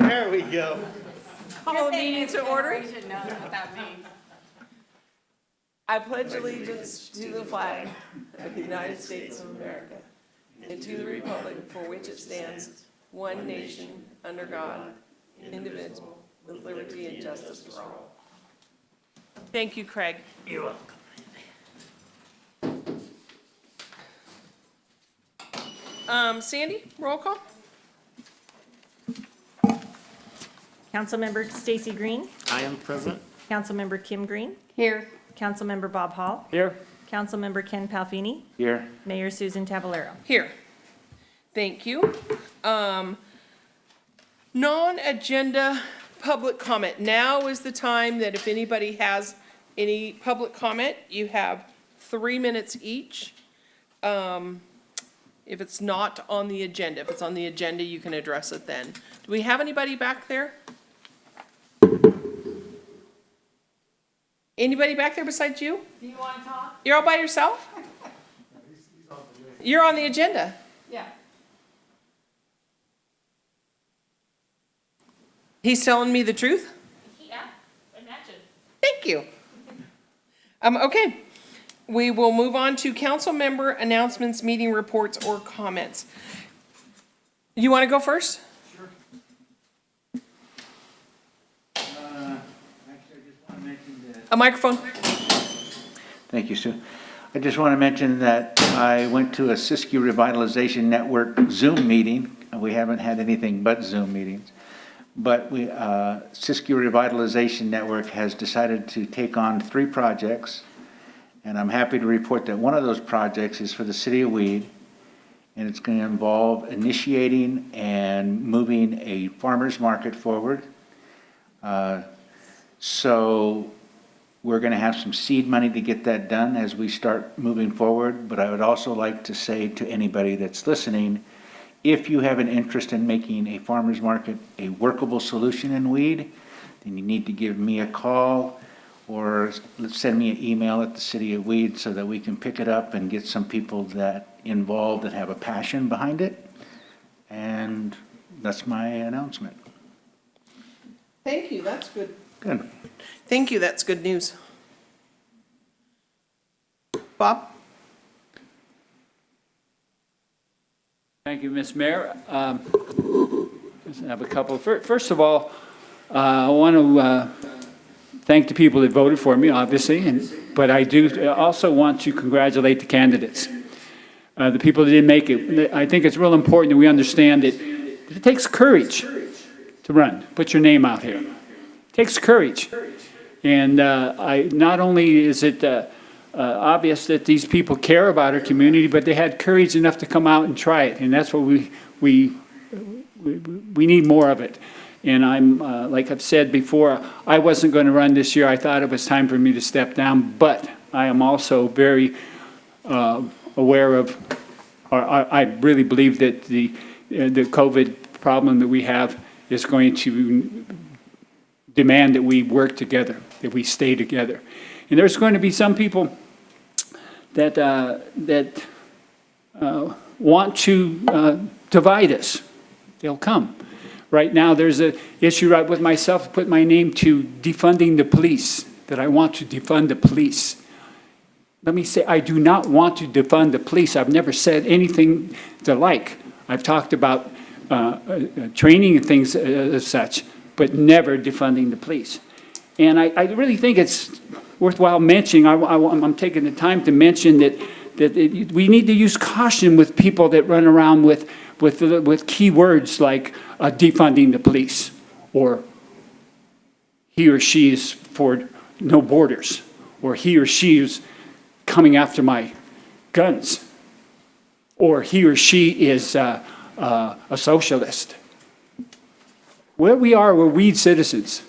There we go. Call the meeting to order. Generation knows what that means. I pledge allegiance to the flag of the United States of America and to the republic for which it stands, one nation, under God, indivisible, with liberty and justice for all. Thank you, Craig. You're welcome. Sandy, roll call? Councilmember Stacy Green, I am present. Councilmember Kim Green, Here. Councilmember Bob Hall, Here. Councilmember Ken Palfini, Here. Mayor Susan Tavalero. Here. Thank you. Non-agenda public comment. Now is the time that if anybody has any public comment, you have 3 minutes each. If it's not on the agenda, if it's on the agenda, you can address it then. Do we have anybody back there? Anybody back there besides you? Do you want to talk? You're all by yourself? You're on the agenda. Yeah. He's telling me the truth? Yeah, imagine. Thank you. Okay, we will move on to council member announcements, meeting reports, or comments. You want to go first? Actually, I just want to mention that. A microphone? Thank you, Sue. I just want to mention that I went to a Siskiyou Revitalization Network Zoom meeting. We haven't had anything but Zoom meetings. But Siskiyou Revitalization Network has decided to take on 3 projects. And I'm happy to report that one of those projects is for the city of Weed. And it's going to involve initiating and moving a farmer's market forward. So we're going to have some seed money to get that done as we start moving forward. But I would also like to say to anybody that's listening, if you have an interest in making a farmer's market a workable solution in Weed, then you need to give me a call or send me an email at the City of Weed so that we can pick it up and get some people that involved that have a passion behind it. And that's my announcement. Thank you, that's good. Good. Thank you, that's good news. Bob? Thank you, Ms. Mayor. I have a couple. First of all, I want to thank the people that voted for me, obviously, but I do also want to congratulate the candidates, the people that didn't make it. I think it's real important that we understand that it takes courage to run, put your name out here. It takes courage. And not only is it obvious that these people care about our community, but they had courage enough to come out and try it, and that's what we need more of it. And I'm like I've said before, I wasn't going to run this year. I thought it was time for me to step down, but I am also very aware of, or I really believe that the COVID problem that we have is going to demand that we work together, that we stay together. And there's going to be some people that want to divide us. They'll come. Right now, there's an issue right with myself, put my name to defunding the police, that I want to defund the police. Let me say, I do not want to defund the police. I've never said anything the like. I've talked about training and things as such, but never defunding the police. And I really think it's worthwhile mentioning, I'm taking the time to mention that we need to use caution with people that run around with key words like defunding the police, or he or she is for no borders, or he or she is coming after my guns, or he or she is a socialist. Where we are, we're Weed citizens.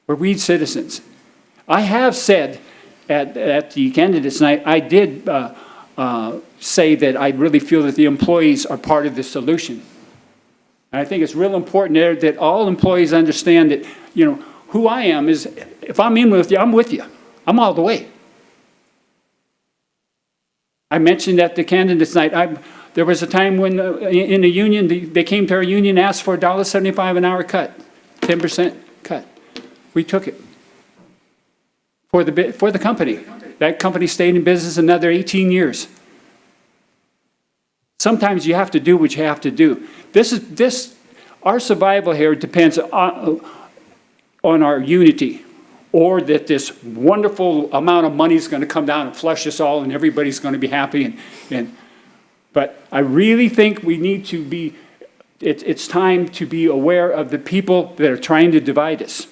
We're Weed citizens. I have said at the candidates night, I did say that I really feel that the employees are part of the solution. And I think it's real important there that all employees understand that, who I am is, if I'm in with you, I'm with you. I'm all the way. I mentioned at the candidates night, There was a time when, in the union, they came to our union, asked for $1.75 an hour cut, 10% cut. We took it for the company. That company stayed in business another 18 years. Sometimes you have to do what you have to do. Our survival here depends on our unity, or that this wonderful amount of money is going to come down and flush us all and everybody's going to be happy. But I really think we need to be, it's time to be aware of the people that are trying to divide us.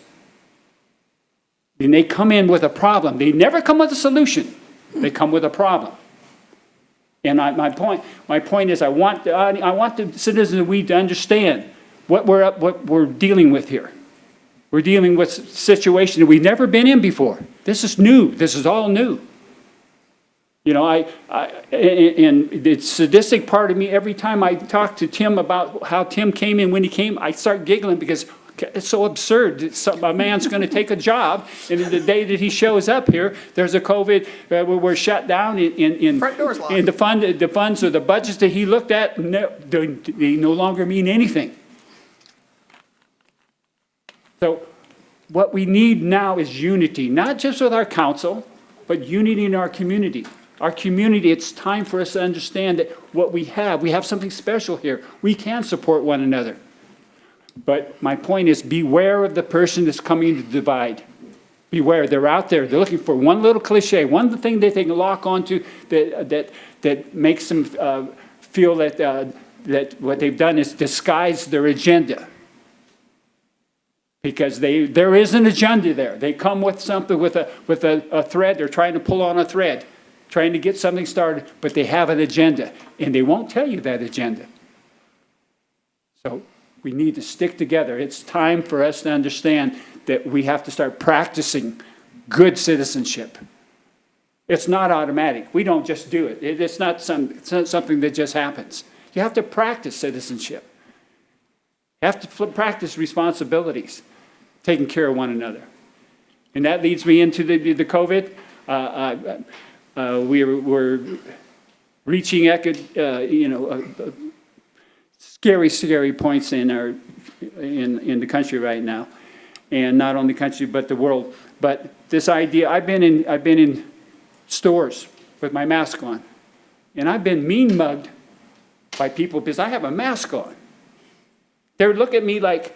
And they come in with a problem. They never come with a solution. They come with a problem. And my point is, I want the citizens of Weed to understand what we're dealing with here. We're dealing with a situation that we've never been in before. This is new. This is all new. You know, and the sadistic part of me, every time I talk to Tim about how Tim came in, when he came, I start giggling because it's so absurd. A man's going to take a job, and the day that he shows up here, there's a COVID, we're shut down Front door's locked. and the funds or the budgets that he looked at, they no longer mean anything. So what we need now is unity, not just with our council, but unity in our community. Our community, it's time for us to understand that what we have something special here. We can support one another. But my point is, beware of the person that's coming to divide. Beware, they're out there. They're looking for one little cliche, one thing that they can lock onto that makes them feel that what they've done is disguise their agenda. Because there is an agenda there. They come with something, with a thread. They're trying to pull on a thread, trying to get something started, but they have an agenda, and they won't tell you that agenda. So we need to stick together. It's time for us to understand that we have to start practicing good citizenship. It's not automatic. We don't just do it. It's not something that just happens. You have to practice citizenship. You have to practice responsibilities, taking care of one another. And that leads me into the COVID. We're reaching scary points in the country right now, and not only the country but the world. But this idea, I've been in stores with my mask on, and I've been mean mugged by people because I have a mask on. They look at me like,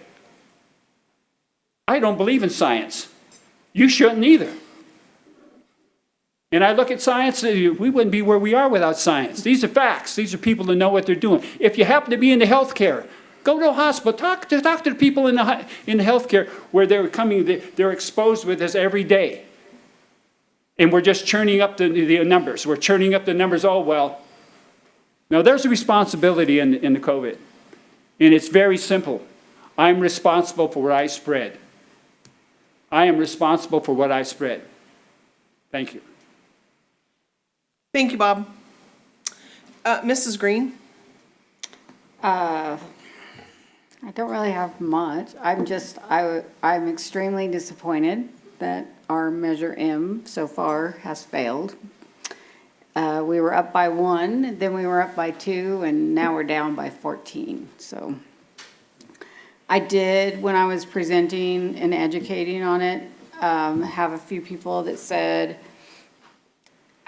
I don't believe in science. You shouldn't either. And I look at science, we wouldn't be where we are without science. These are facts. These are people that know what they're doing. If you happen to be in the healthcare, go to a hospital. Talk to the people in the healthcare where they're exposed with this every day. And we're just churning up the numbers. We're churning up the numbers. Oh, well. Now, there's a responsibility in the COVID. And it's very simple. I'm responsible for what I spread. I am responsible for what I spread. Thank you. Thank you, Bob. Mrs. Green? I don't really have much. I'm extremely disappointed that our Measure M so far has failed. We were up by 1, then we were up by 2, and now we're down by 14. So I did, when I was presenting and educating on it, have a few people that said,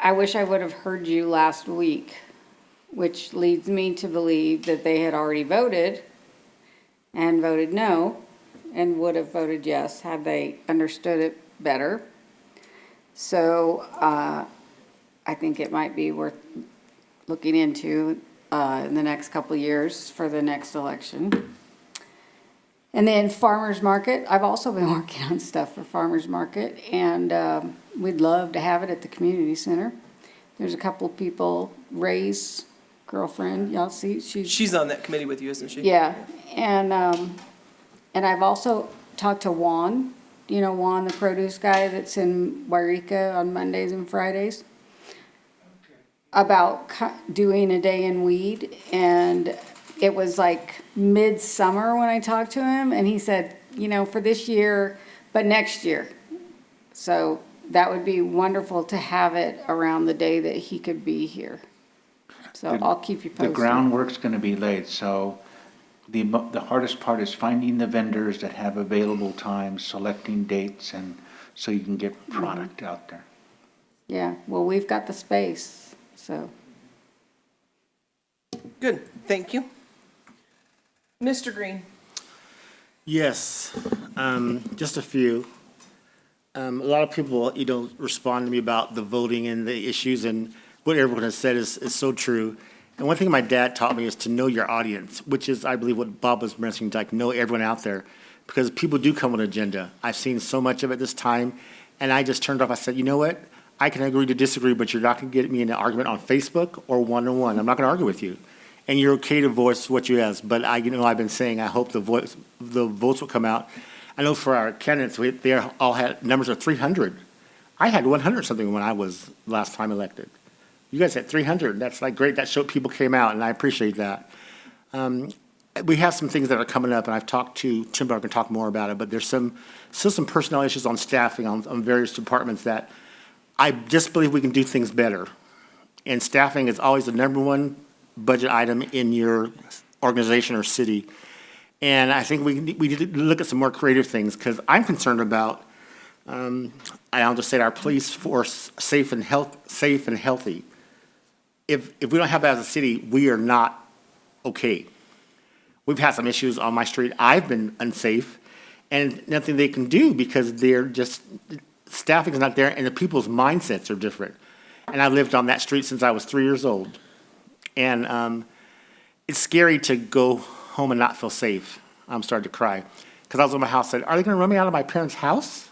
I wish I would have heard you last week, which leads me to believe that they had already voted and voted no and would have voted yes had they understood it better. So I think it might be worth looking into in the next couple of years for the next election. And then farmers market, I've also been working on stuff for farmers market, and we'd love to have it at the community center. There's a couple of people, Ray's girlfriend, y'all see, She's on that committee with you, isn't she? yeah, and I've also talked to Juan, you know Juan, the produce guy that's in Wairika on Mondays and Fridays, about doing a day in weed, and it was like midsummer when I talked to him, and he said, you know, for this year, but next year. So that would be wonderful to have it around the day that he could be here. So I'll keep you The posted. groundwork's gonna be laid, so the hardest part is finding the vendors that have available times, selecting dates, and so you can get product out there. Yeah, well, we've got the space, so. Good, thank you. Mr. Green? Yes, just a few. A lot of people, respond to me about the voting and the issues, and what everyone has said is so true. And one thing my dad taught me is to know your audience, which is, I believe, what Bob was mentioning, like know everyone out there, because people do come with an agenda. I've seen so much of it this time, and I just turned off. I said, you know what? I can agree to disagree, but you're not going to get me in an argument on Facebook or one-on-one. I'm not going to argue with you. And you're okay to voice what you ask, but I've been saying, I hope the votes will come out. I know for our candidates, they all had numbers of 300. I had 100 something when I was last time elected. You guys had 300. That's like great. That showed people came out, and I appreciate that. We have some things that are coming up, and I've talked to Tim, but I can talk more about it. But there's still some personnel issues on staffing on various departments that I just believe we can do things better. And staffing is always the number one budget item in your organization or city. And I think we need to look at some more creative things, because I'm concerned about, I'll just say our police force safe and healthy. If we don't have that as a city, we are not okay. We've had some issues on my street. I've been unsafe, and nothing they can do because staffing is not there, and the people's mindsets are different. And I've lived on that street since I was 3 years old. And it's scary to go home and not feel safe. I'm starting to cry. Because I was in my house and said, are they going to run me out of my parents' house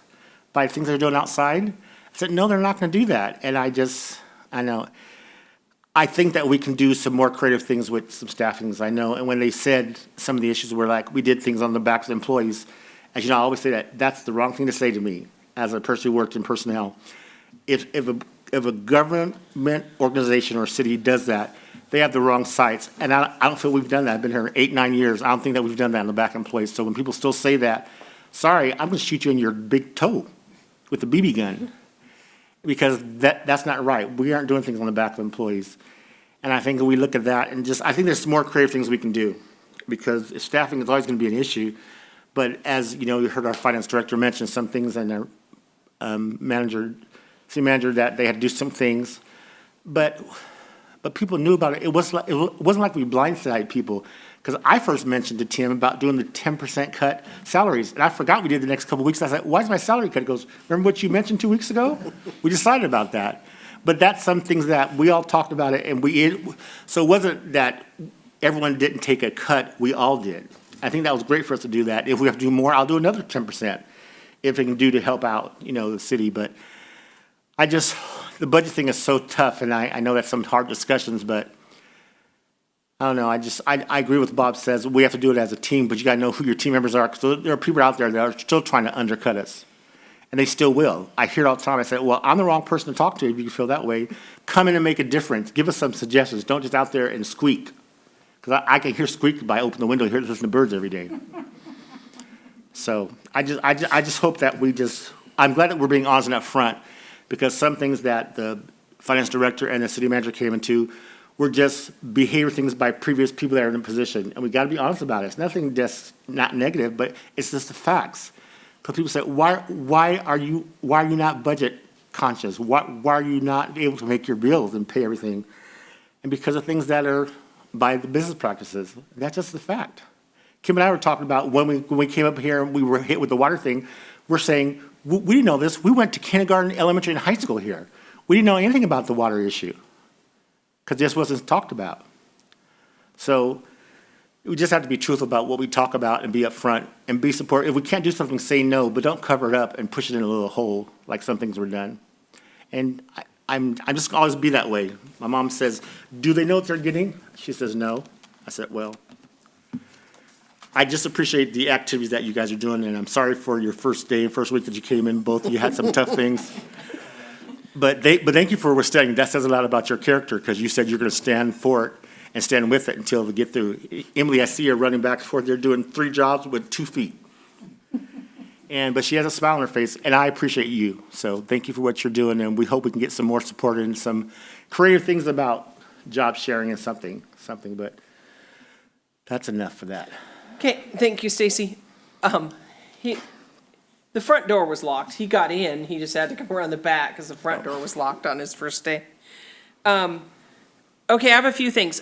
by things they're doing outside? I said, no, they're not going to do that. And I know. I think that we can do some more creative things with some staffings, I know. And when they said some of the issues were like, we did things on the backs of employees, as you know, I always say that's the wrong thing to say to me as a person who worked in personnel. If a government organization or city does that, they have the wrong sites. And I don't feel we've done that. I've been here 8, 9 years. I don't think that we've done that in the back employees. So when people still say that, sorry, I'm going to shoot you in your big toe with a BB gun. Because that's not right. We aren't doing things on the back of employees. And I think we look at that and I think there's some more creative things we can do. Because staffing is always going to be an issue. But as you know, you heard our finance director mention some things and our city manager that they had to do some things. But people knew about it. It wasn't like we blindsided people. Because I first mentioned to Tim about doing the 10% cut salaries. And I forgot we did the next couple of weeks. I said, why is my salary cut? He goes, remember what you mentioned 2 weeks ago? We decided about that. But that's some things that we all talked about it. So it wasn't that everyone didn't take a cut. We all did. I think that was great for us to do that. If we have to do more, I'll do another 10%. If it can do to help out, the city. But the budget thing is so tough. And I know that's some hard discussions, but I don't know. I agree with what Bob says. We have to do it as a team, but you got to know who your team members are, because there are people out there that are still trying to undercut us, and they still will. I hear it all the time. I say, well, I'm the wrong person to talk to if you feel that way. Come in and make a difference. Give us some suggestions. Don't just out there and squeak, because I can hear squeak by opening the window and listen to birds every day. So I just hope that I'm glad that we're being honest and up front, because some things that the finance director and the city manager came into were just behavior things by previous people that are in a position. And we got to be honest about it. It's nothing just not negative, but it's just the facts. Because people say, why are you not budget conscious? Why are you not able to make your bills and pay everything? And because of things that are by the business practices. That's just the fact. Kim and I were talking about when we came up here and we were hit with the water thing, we're saying, we didn't know this. We went to kindergarten, elementary, and high school here. We didn't know anything about the water issue, because this wasn't talked about. So we just have to be truthful about what we talk about and be upfront and be supportive. If we can't do something, say no, but don't cover it up and push it in a little hole like some things were done. And I'm just gonna always be that way. My mom says, do they know what they're getting? She says, no. I said, well, I just appreciate the activities that you guys are doing, and I'm sorry for your first week that you came in. Both of you had some tough things. But thank you for withstanding. That says a lot about your character, because you said you're going to stand for it and stand with it until we get through. Emily, I see her running back and forth. They're doing 3 jobs with 2 feet. But she has a smile on her face, and I appreciate you. So thank you for what you're doing, and we hope we can get some more support and some creative things about job sharing and something, but that's enough for that. Okay, thank you, Stacy. The front door was locked. He got in, he just had to come around the back because the front door was locked on his first day. Okay, I have a few things.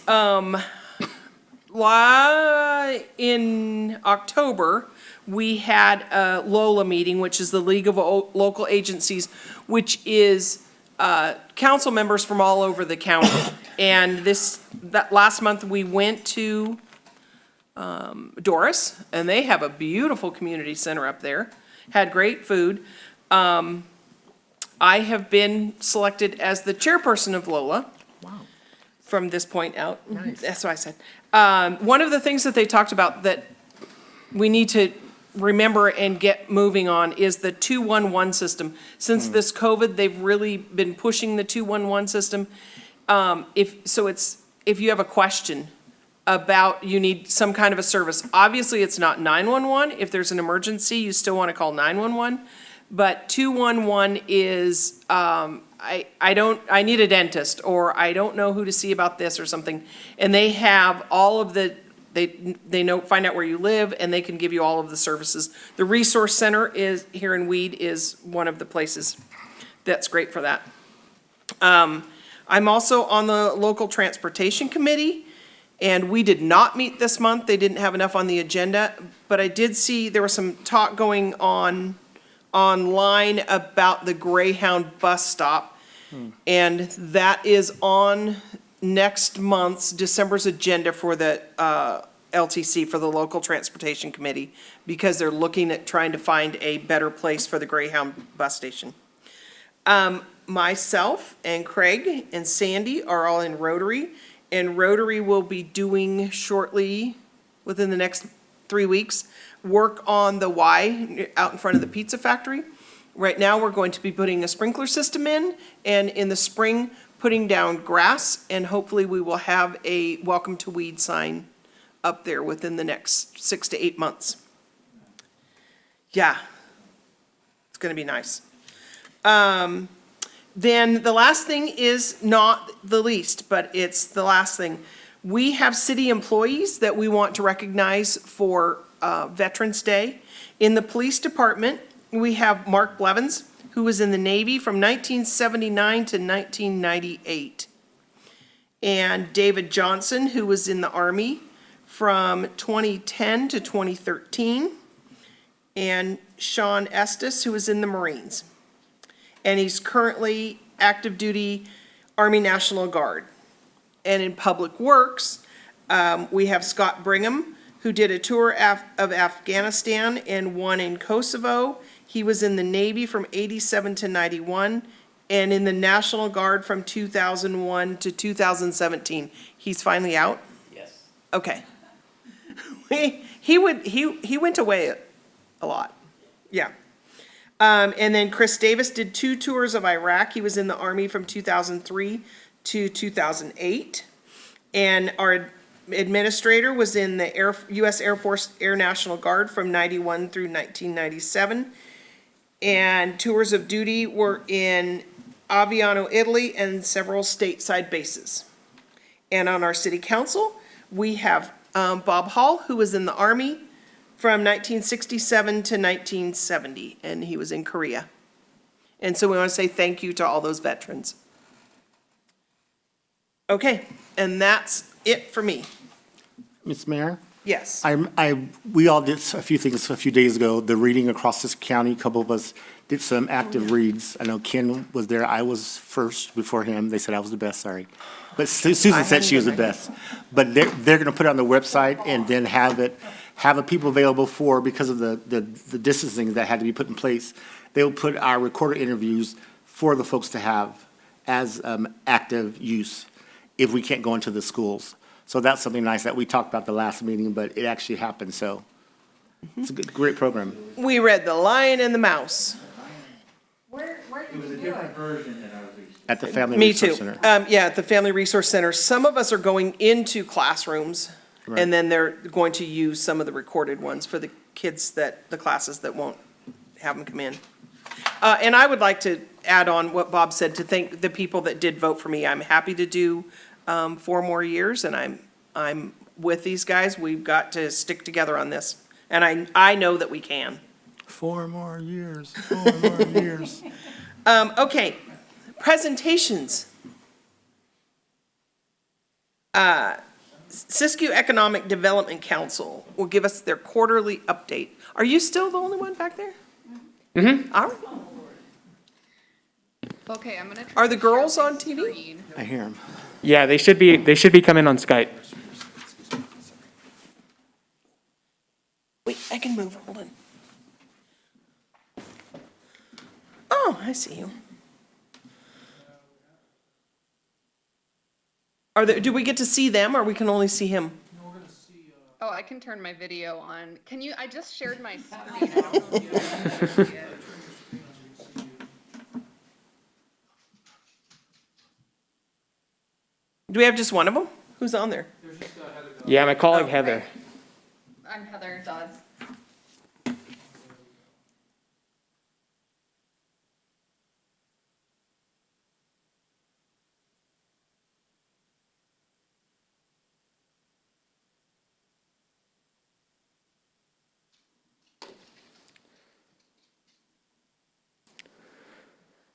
In October, we had a LOLA meeting, which is the League of Local Agencies, which is council members from all over the county. And that last month, we went to Doris, and they have a beautiful community center up there. Had great food. I have been selected as the chairperson of LOLA. From this point out. That's what I said. One of the things that they talked about that we need to remember and get moving on is the 211 system. Since this COVID, they've really been pushing the 211 system. If you have a question about, you need some kind of a service, obviously it's not 911. If there's an emergency, you still want to call 911. But 211 is, I need a dentist, or I don't know who to see about this or something. And they have all of they know, find out where you live, and they can give you all of the services. The Resource Center here in Weed is one of the places that's great for that. I'm also on the Local Transportation Committee, and we did not meet this month. They didn't have enough on the agenda, but I did see there was some talk going on online about the Greyhound bus stop. And that is on next month's, December's agenda for the LTC, for the Local Transportation Committee, because they're looking at trying to find a better place for the Greyhound bus station. Myself and Craig and Sandy are all in Rotary, and Rotary will be doing shortly, within the next 3 weeks, work on the Y out in front of the pizza factory. Right now, we're going to be putting a sprinkler system in, and in the spring, putting down grass, and hopefully we will have a Welcome to Weed sign up there within the next 6 to 8 months. Yeah, it's gonna be nice. Then the last thing is not the least, but it's the last thing. We have city employees that we want to recognize for Veterans Day. In the police department, we have Mark Blevins, who was in the Navy from 1979 to 1998. And David Johnson, who was in the Army from 2010 to 2013. And Sean Estes, who was in the Marines. And he's currently active duty Army National Guard. And in Public Works, we have Scott Brigham, who did a tour of Afghanistan and one in Kosovo. He was in the Navy from 87 to 91, and in the National Guard from 2001 to 2017. He's finally out? Yes. Okay. He went away a lot. Yeah. And then Chris Davis did 2 tours of Iraq. He was in the Army from 2003 to 2008. And our administrator was in the U.S. Air Force Air National Guard from 91 through 1997. And tours of duty were in Aviano, Italy, and several stateside bases. And on our city council, we have Bob Hall, who was in the Army from 1967 to 1970, and he was in Korea. And so we want to say thank you to all those veterans. Okay, and that's it for me. Ms. Mayor? Yes. We all did a few things a few days ago, the reading across this county. A couple of us did some active reads. I know Ken was there. I was first before him. They said I was the best, sorry. But Susan said she was the best. But they're gonna put it on the website and then have a people available for, because of the distancing that had to be put in place. They'll put our recorded interviews for the folks to have as active use if we can't go into the schools. So that's something nice that we talked about the last meeting, but it actually happened, so it's a great program. We read The Lion and the Mouse. Where It did was a you do different it? version than ours. At the Family Me Resource too. Center. Yeah, at the Family Resource Center. Some of us are going into classrooms, Right. and then they're going to use some of the recorded ones for the kids the classes that won't have them come in. And I would like to add on what Bob said, to thank the people that did vote for me. I'm happy to do 4 more years, and I'm with these guys. We've got to stick together on this, and I know that we can. 4 more years, 4 more years. Okay, presentations. Siskiyou Economic Development Council will give us their quarterly update. Are you still the only one back there? Mm-hmm. All right. Okay, I'm gonna. Are the girls on TV? I hear him. Yeah, they should be coming on Skype. Wait, I can move, hold on. Oh, I see you. Do we get to see them, or we can only see him? Oh, I can turn my video on. Can you, I just shared my screen. I don't know if you guys can see it. Do we have just one of them? Who's on there? Yeah, my colleague Oh, Heather. I'm Heather Dodds.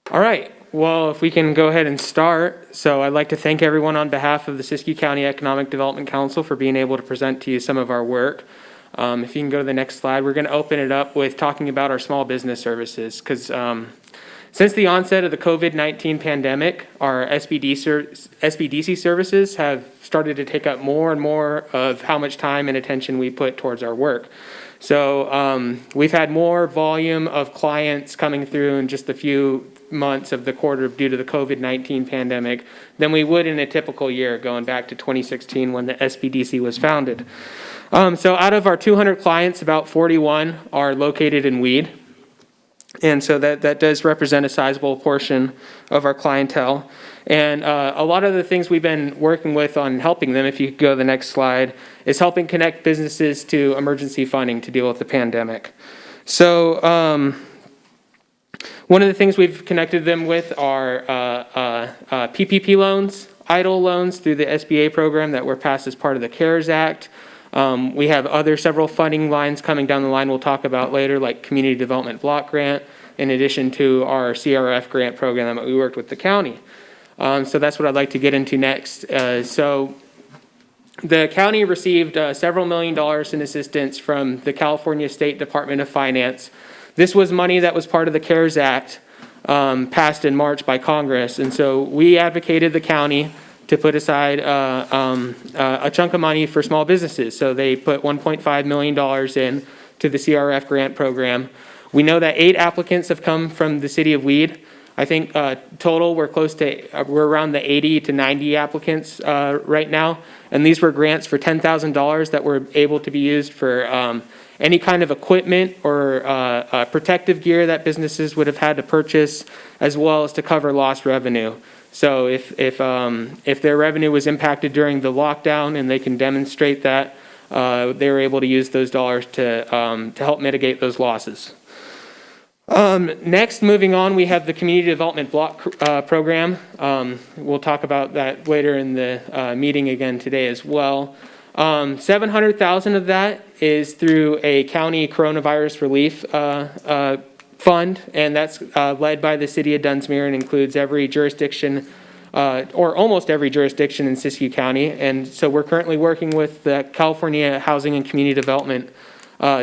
All right, well, if we can go ahead and start. So I'd like to thank everyone on behalf of the Siskiyou County Economic Development Council for being able to present to you some of our work. If you can go to the next slide, we're going to open it up with talking about our small business services, because since the onset of the COVID-19 pandemic, our SBDC services have started to take up more and more of how much time and attention we put towards our work. So we've had more volume of clients coming through in just a few months of the quarter due to the COVID-19 pandemic than we would in a typical year, going back to 2016 when the SBDC was founded. So out of our 200 clients, about 41 are located in Weed. And so that does represent a sizable portion of our clientele. And a lot of the things we've been working with on helping them, if you could go to the next slide, is helping connect businesses to emergency funding to deal with the pandemic. So one of the things we've connected them with are PPP loans, EIDL loans through the SBA program that were passed as part of the CARES Act. We have several funding lines coming down the line we'll talk about later, like Community Development Block Grant, in addition to our CRF grant program that we worked with the county. So that's what I'd like to get into next. So the county received several $1 million in assistance from the California State Department of Finance. This was money that was part of the CARES Act passed in March by Congress. And so we advocated the county to put aside a chunk of money for small businesses. So they put $1.5 million in to the CRF grant program. We know that 8 applicants have come from the city of Weed. I think total we're around the 80 to 90 applicants right now. And these were grants for $10,000 that were able to be used for any kind of equipment or protective gear that businesses would have had to purchase, as well as to cover lost revenue. So if their revenue was impacted during the lockdown and they can demonstrate that, they were able to use those dollars to help mitigate those losses. Next, moving on, we have the Community Development Block Program. We'll talk about that later in the meeting again today as well. $700,000 of that is through a county coronavirus relief fund, and that's led by the city of Dunsmuir and includes every jurisdiction, or almost every jurisdiction in Siskiyou County. And so we're currently working with the California Housing and Community Development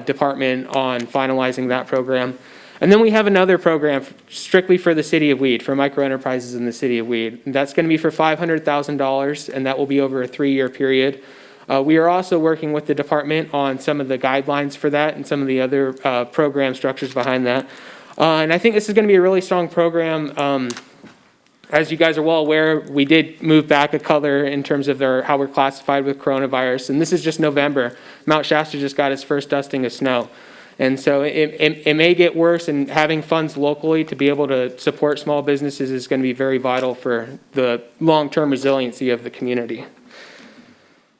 Department on finalizing that program. And then we have another program strictly for the city of Weed, for micro enterprises in the city of Weed. And that's going to be for $500,000, and that will be over a 3-year period. We are also working with the department on some of the guidelines for that and some of the other program structures behind that. And I think this is going to be a really strong program. As you guys are well aware, we did move back a color in terms of how we're classified with coronavirus. And this is just November. Mount Shasta just got its first dusting of snow. And so it may get worse, and having funds locally to be able to support small businesses is going to be very vital for the long-term resiliency of the community.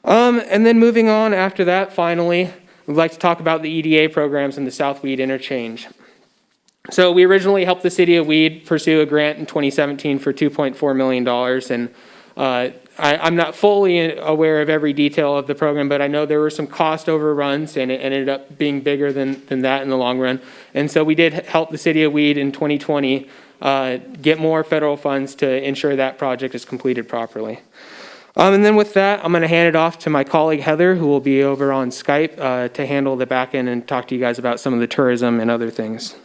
And then moving on after that, finally, we'd like to talk about the EDA programs in the South Weed Interchange. So we originally helped the city of Weed pursue a grant in 2017 for $2.4 million. And I'm not fully aware of every detail of the program, but I know there were some cost overruns and it ended up being bigger than that in the long run. And so we did help the city of Weed in 2020 get more federal funds to ensure that project is completed properly. And then with that, I'm going to hand it off to my colleague Heather, who will be over on Skype to handle the back end and talk to you guys about some of the tourism and other things.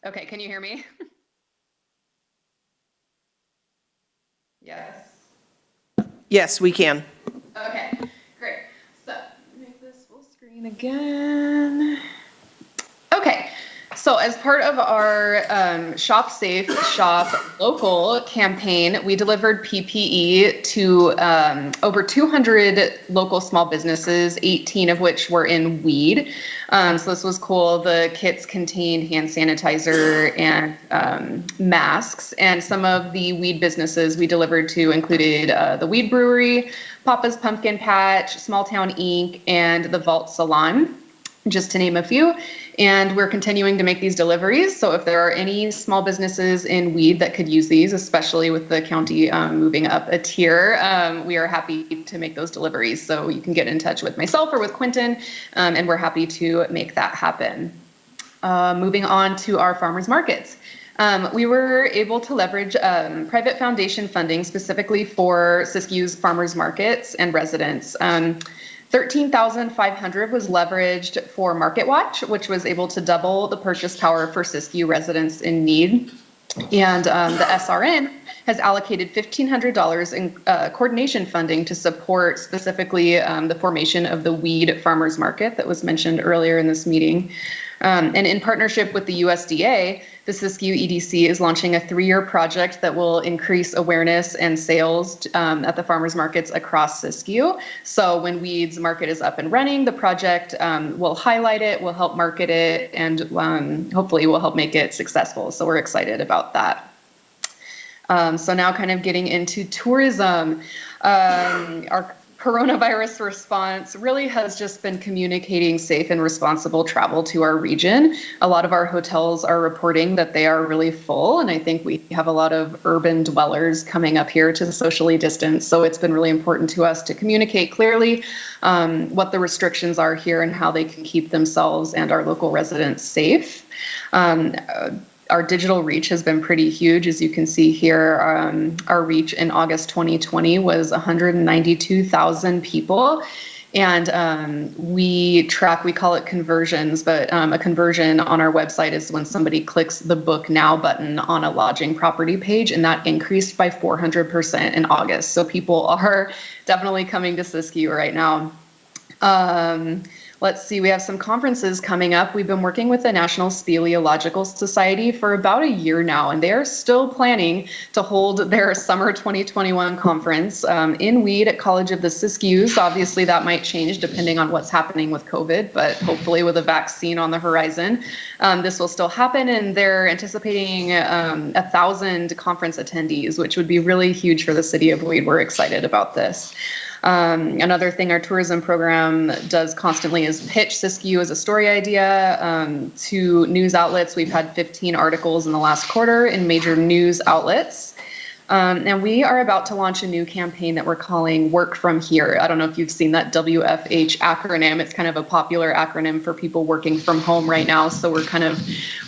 Okay, can you hear me? Yes. Yes, we can. Okay, great. So, make this full screen again. Okay, so as part of our Shop Safe, Shop Local campaign, we delivered PPE to over 200 local small businesses, 18 of which were in Weed. So this was cool. The kits contained hand sanitizer and masks. And some of the Weed businesses we delivered to included the Weed Brewery, Papa's Pumpkin Patch, Small Town Ink, and the Vault Salon, just to name a few. And we're continuing to make these deliveries. So if there are any small businesses in Weed that could use these, especially with the county moving up a tier, we are happy to make those deliveries. So you can get in touch with myself or with Quentin, and we're happy to make that happen. Moving on to our farmers markets. We were able to leverage private foundation funding specifically for Siskiyou's farmers markets and residents. $13,500 was leveraged for Market Watch, which was able to double the purchase power for Siskiyou residents in need. And the SRN has allocated $1,500 in coordination funding to support specifically the formation of the Weed Farmers Market that was mentioned earlier in this meeting. And in partnership with the USDA, the Siskiyou EDC is launching a 3-year project that will increase awareness and sales at the farmers markets across Siskiyou. So when Weed's market is up and running, the project will highlight it, will help market it, and hopefully will help make it successful. So we're excited about that. So now kind of getting into tourism. Our coronavirus response really has just been communicating safe and responsible travel to our region. A lot of our hotels are reporting that they are really full, and I think we have a lot of urban dwellers coming up here to socially distance. So it's been really important to us to communicate clearly what the restrictions are here and how they can keep themselves and our local residents safe. Our digital reach has been pretty huge. As you can see here, our reach in August 2020 was 192,000 people. And we call it conversions, but a conversion on our website is when somebody clicks the Book Now button on a lodging property page, and that increased by 400% in August. So people are definitely coming to Siskiyou right now. Let's see, we have some conferences coming up. We've been working with the National Speleological Society for about a year now, and they are still planning to hold their summer 2021 conference in Weed at College of the Siskiyous. Obviously, that might change depending on what's happening with COVID, but hopefully with a vaccine on the horizon, this will still happen, and they're anticipating 1,000 conference attendees, which would be really huge for the city of Weed. We're excited about this. Another thing our tourism program does constantly is pitch Siskiyou as a story idea to news outlets. We've had 15 articles in the last quarter in major news outlets. And we are about to launch a new campaign that we're calling Work From Here. I don't know if you've seen that WFH acronym. It's kind of a popular acronym for people working from home right now. So we're kind of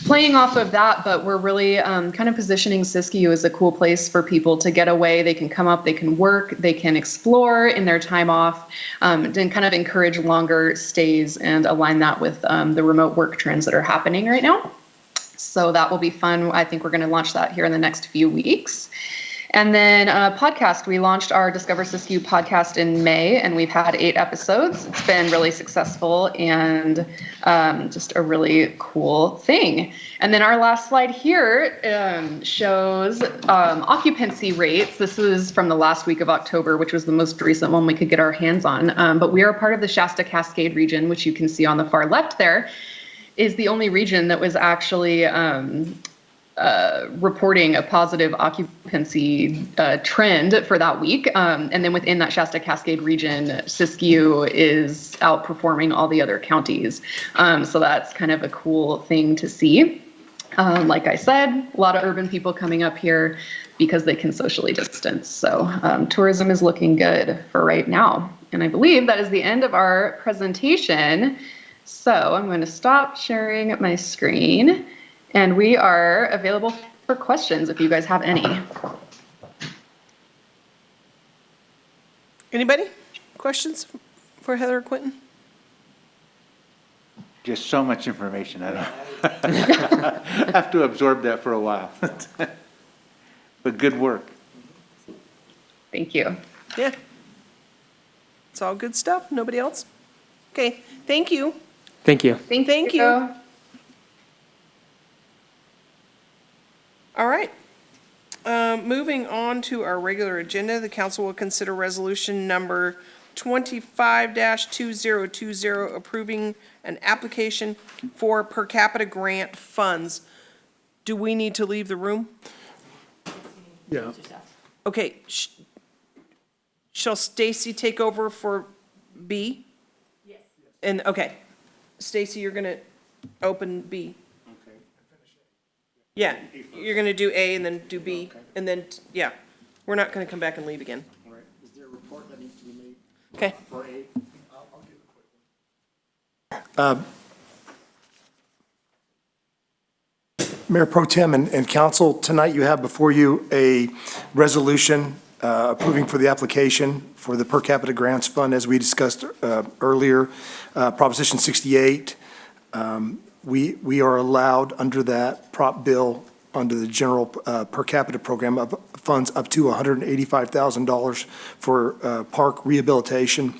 playing off of that, but we're really kind of positioning Siskiyou as a cool place for people to get away. They can come up, they can work, they can explore in their time off, and kind of encourage longer stays and align that with the remote work trends that are happening right now. So that will be fun. I think we're going to launch that here in the next few weeks. And then podcast, we launched our Discover Siskiyou podcast in May, and we've had 8 episodes. It's been really successful and just a really cool thing. And then our last slide here shows occupancy rates. This is from the last week of October, which was the most recent one we could get our hands on. But we are part of the Shasta Cascade region, which you can see on the far left there, is the only region that was actually reporting a positive occupancy trend for that week. And then within that Shasta Cascade region, Siskiyou is outperforming all the other counties. So that's kind of a cool thing to see. Like I said, a lot of urban people coming up here because they can socially distance. So tourism is looking good for right now. And I believe that is the end of our presentation. So I'm going to stop sharing my screen, and we are available for questions if you guys have any. Anybody? Questions for Heather or Quentin? Just so much information. I don't have to absorb that for a while. But good work. Thank you. Yeah. It's all good stuff. Nobody else? Okay, thank you. Thank you. Thank you. All right. Moving on to our regular agenda, the council will consider resolution number 25-2020, approving an application for per capita grant funds. Do we need to leave the room? Yeah. Okay. Shall Stacy take over for B? Yes. And, okay. Stacy, you're gonna open B. Okay. Yeah, you're gonna do A and then do B, and then, yeah. We're not gonna come back and leave again. All right, is there a report that needs to be made Okay. for A? Mayor Pro Tem and council, tonight you have before you a resolution approving for the application for the per capita grants fund, as we discussed earlier, Proposition 68. We are allowed under that prop bill, under the general per capita program of funds up to $185,000 for park rehabilitation.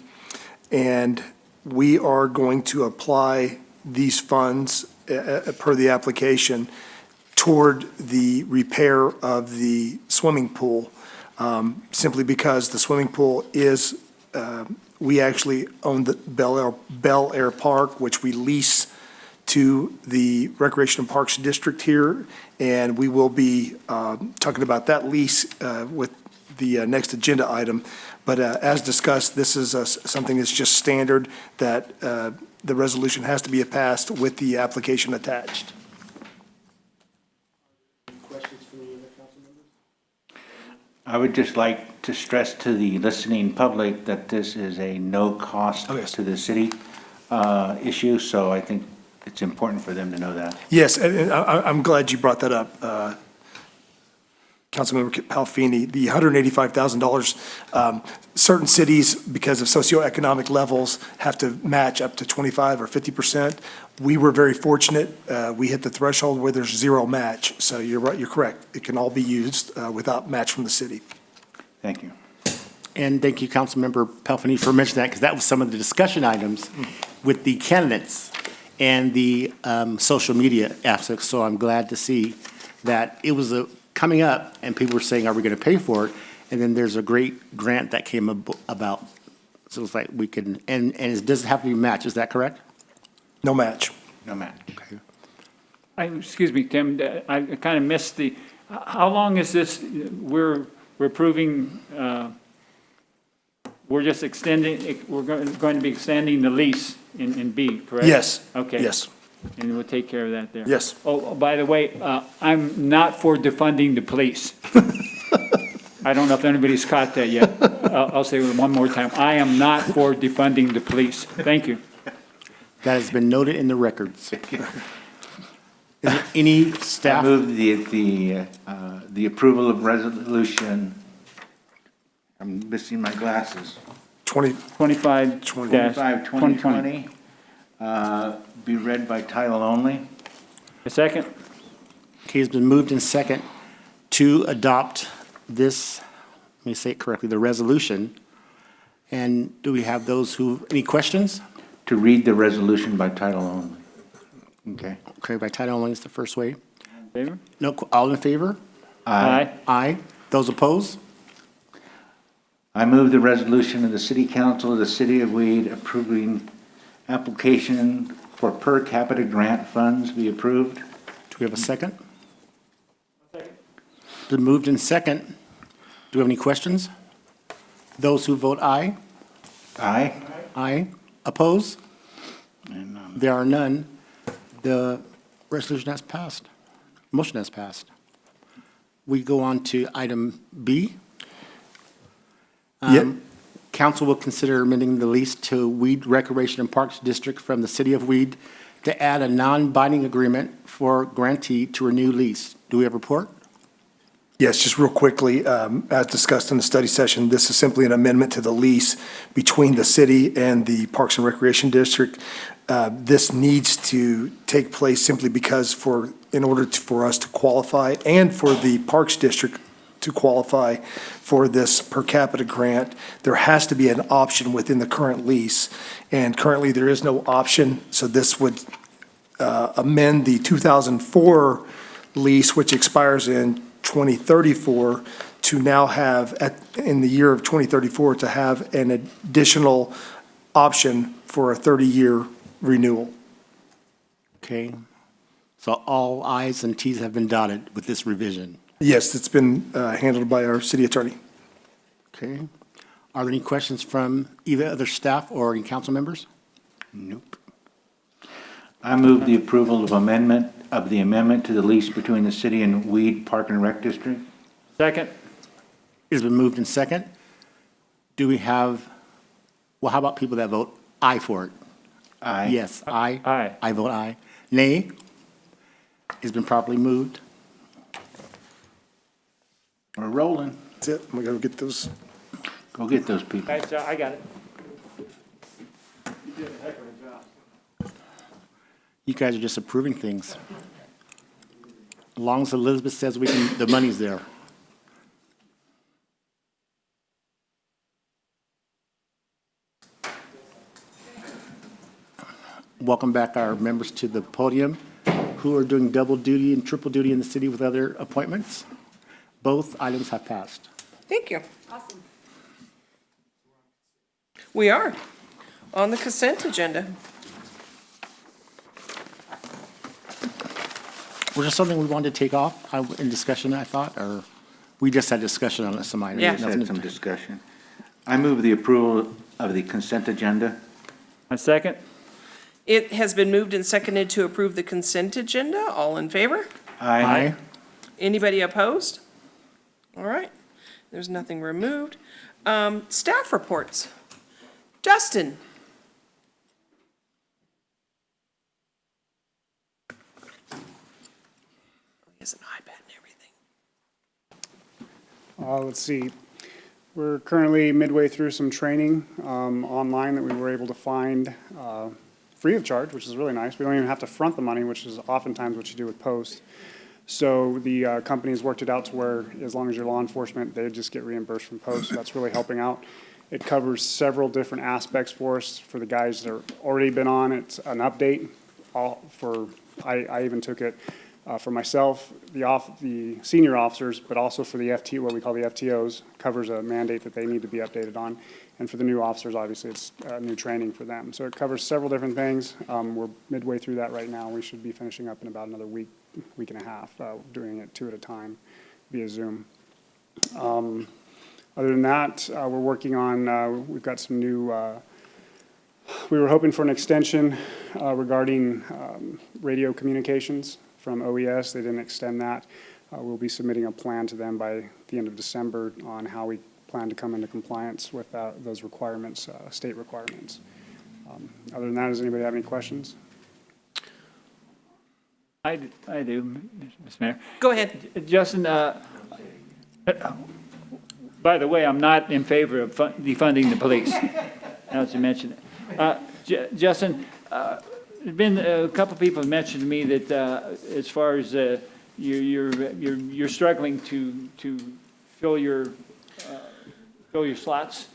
And we are going to apply these funds per the application toward the repair of the swimming pool, simply because the swimming pool is, we actually own the Bel Air Park, which we lease to the Recreation and Parks District here, and we will be talking about that lease with the next agenda item. But as discussed, this is something that's just standard, that the resolution has to be passed with the application attached. Questions from any other council members? I would just like to stress to the listening public that this is a no cost Oh, yes. to the city issue, so I think it's important for them to know that. Yes, and I'm glad you brought that up, Councilmember Palfini. The $185,000, certain cities, because of socioeconomic levels, have to match up to 25 or 50%. We were very fortunate. We hit the threshold where there's zero match. So you're right, you're correct. It can all be used without match from the city. Thank you. And thank you, Councilmember Palfani, for mentioning that, because that was some of the discussion items with the candidates and the social media aspects. So I'm glad to see that it was coming up, and people were saying, are we going to pay for it? And then there's a great grant that came about. So it's like we can, and it doesn't have to be matched, is that correct? No match. No match. Okay. Excuse me, Tim, I kind of missed how long is this, we're approving, we're just extending, we're going to be extending the lease in B, correct? Yes. Okay. Yes. And we'll take care of that there. Yes. Oh, by the way, I'm not for defunding the police. I don't know if anybody's caught that yet. I'll say it one more time. I am not for defunding the police. Thank you. That has been noted in the records. Is there any I staff? move the approval of resolution, I'm missing my glasses, 25 25-2020, be read by title only. A second? Okay, it's been moved in second to adopt this, let me say it correctly, the resolution. And do we have those any questions? To read the resolution by title only. Okay. Okay, by title only is the first way. Favor? No, all in favor? Aye. Aye. Those opposed? I move the resolution of the City Council of the City of Weed approving application for per capita grant funds be approved. Do we have a second? Been moved in second. Do we have any questions? Those who vote aye? Aye? Aye. Oppose? And, There are none. The resolution has passed. Motion has passed. We go on to item B. Yep. Council will consider amending the lease to Weed Recreation and Parks District from the City of Weed to add a non-binding agreement for grantee to renew lease. Do we have a report? Yes, just real quickly, as discussed in the study session, this is simply an amendment to the lease between the city and the Parks and Recreation District. This needs to take place simply because in order for us to qualify and for the Parks District to qualify for this per capita grant, there has to be an option within the current lease. And currently, there is no option, so this would amend the 2004 lease, which expires in 2034, to now have, in the year of 2034, to have an additional option for a 30-year renewal. Okay. So all i's and t's have been dotted with this revision. Yes, it's been handled by our city attorney. Okay. Are there any questions from either other staff or any council members? Nope. I move the approval of the amendment to the lease between the city and Weed Park and Rec District. Second? It has been moved in second. Do we have, well, how about people that vote aye for it? Aye. Yes, aye. Aye. I vote aye. Nay? It's been properly moved. We're rolling. That's it. We gotta get those. Go get those people. Guys, I got it. You guys are just approving things. As long as Elizabeth says we can, the money's there. Welcome back our members to the podium who are doing double duty and triple duty in the city with other appointments. Both items have passed. Thank you. Awesome. We are on the consent agenda. Was there something we wanted to take off in discussion, I thought, or we just had discussion on some items? Yeah. Just had some discussion. I move the approval of the consent agenda. A second? It has been moved and seconded to approve the consent agenda. All in favor? Aye. Anybody opposed? All right, there's nothing removed. Staff reports. Justin? He has an iPad and everything. Let's see. We're currently midway through some training online that we were able to find free of charge, which is really nice. We don't even have to front the money, which is oftentimes what you do with post. So the companies worked it out to where as long as you're law enforcement, they just get reimbursed from post. So that's really helping out. It covers several different aspects for us. For the guys that have already been on, it's an update. I even took it for myself, the senior officers, but also for the FT, what we call the FTOs, covers a mandate that they need to be updated on. And for the new officers, obviously, it's new training for them. So it covers several different things. We're midway through that right now. We should be finishing up in about another week and a half, doing it 2 at a time via Zoom. Other than that, we're working on, we've got some new, we were hoping for an extension regarding radio communications from OES. They didn't extend that. We'll be submitting a plan to them by the end of December on how we plan to come into compliance with those requirements, state requirements. Other than that, does anybody have any questions? I do, Mr. Mayor. Go ahead. Justin, by the way, I'm not in favor of defunding the police, now that you mentioned it. Justin, there's been a couple people have mentioned to me that as far as you're struggling to fill your slots.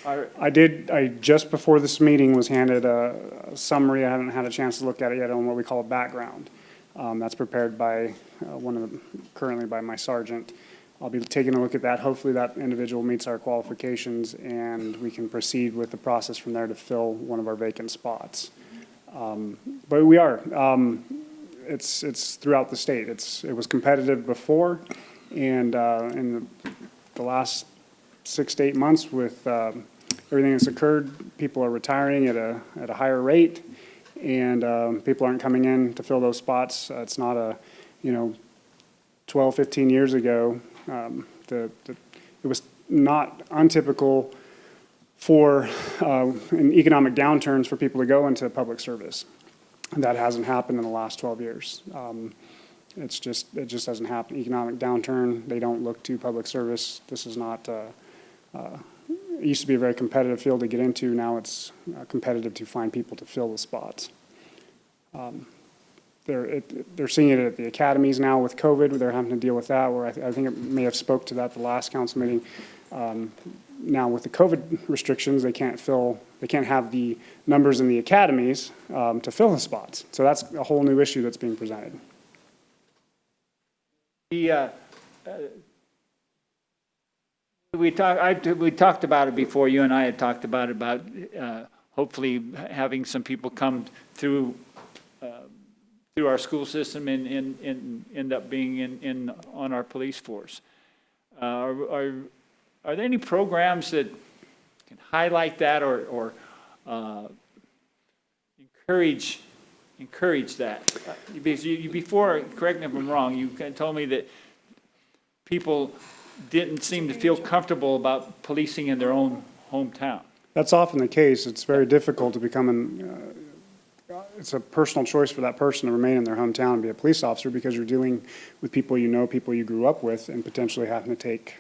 I just before this meeting was handed a summary. I haven't had a chance to look at it yet on what we call a background. That's prepared by currently by my sergeant. I'll be taking a look at that. Hopefully that individual meets our qualifications and we can proceed with the process from there to fill one of our vacant spots. But we are. It's throughout the state. It was competitive before And in the last 6 to 8 months with everything that's occurred, people are retiring at a higher rate, and people aren't coming in to fill those spots. It's not a, 12, 15 years ago, it was not untypical for in economic downturns for people to go into public service. That hasn't happened in the last 12 years. It just doesn't happen. Economic downturn, they don't look to public service. This is not, it used to be a very competitive field to get into. Now it's competitive to find people to fill the spots. They're seeing it at the academies now with COVID. They're having to deal with that, where I think it may have spoke to that the last council meeting. Now with the COVID restrictions, they can't have the numbers in the academies to fill the spots. So that's a whole new issue that's being presented. We talked about it before. You and I had talked about hopefully having some people come through our school system and end up being on our police force. Are there any programs that can highlight that or encourage that? Because you before, correct me if I'm wrong, you told me that people didn't seem to feel comfortable about policing in their own hometown. That's often the case. It's very difficult to become it's a personal choice for that person to remain in their hometown and be a police officer, because you're dealing with people you know, people you grew up with, and potentially having to take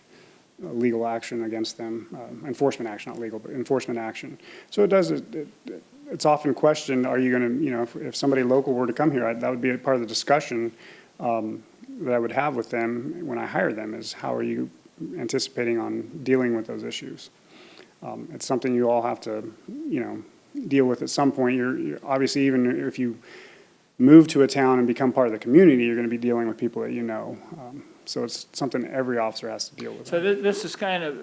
legal action against them, enforcement action, not legal, but enforcement action. So it's often questioned, are you going to, if somebody local were to come here, that would be a part of the discussion that I would have with them when I hire them, is how are you anticipating on dealing with those issues? It's something you all have to, deal with at some point. You're obviously, even if you move to a town and become part of the community, you're going to be dealing with people that you know. So it's something every officer has to deal with. So this is kind of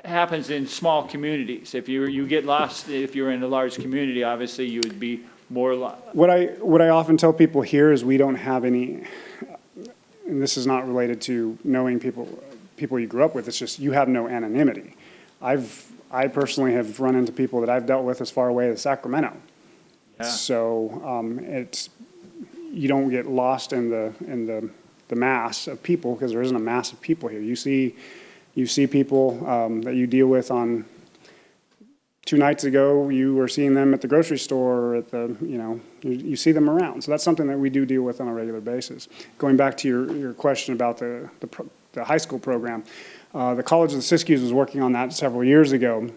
happens in small communities. If you get lost, if you're in a large community, obviously you would be more. What I often tell people here is we don't have any, and this is not related to knowing people you grew up with. It's just you have no anonymity. I personally have run into people that I've dealt with as far away as Sacramento. Yeah. So you don't get lost in the mass of people, because there isn't a mass of people here. You see people that you deal with on 2 nights ago. You were seeing them at the grocery store, or at the you see them around. So that's something that we do deal with on a regular basis. Going back to your question about the high school program. The College of the Siskiyous was working on that several years ago.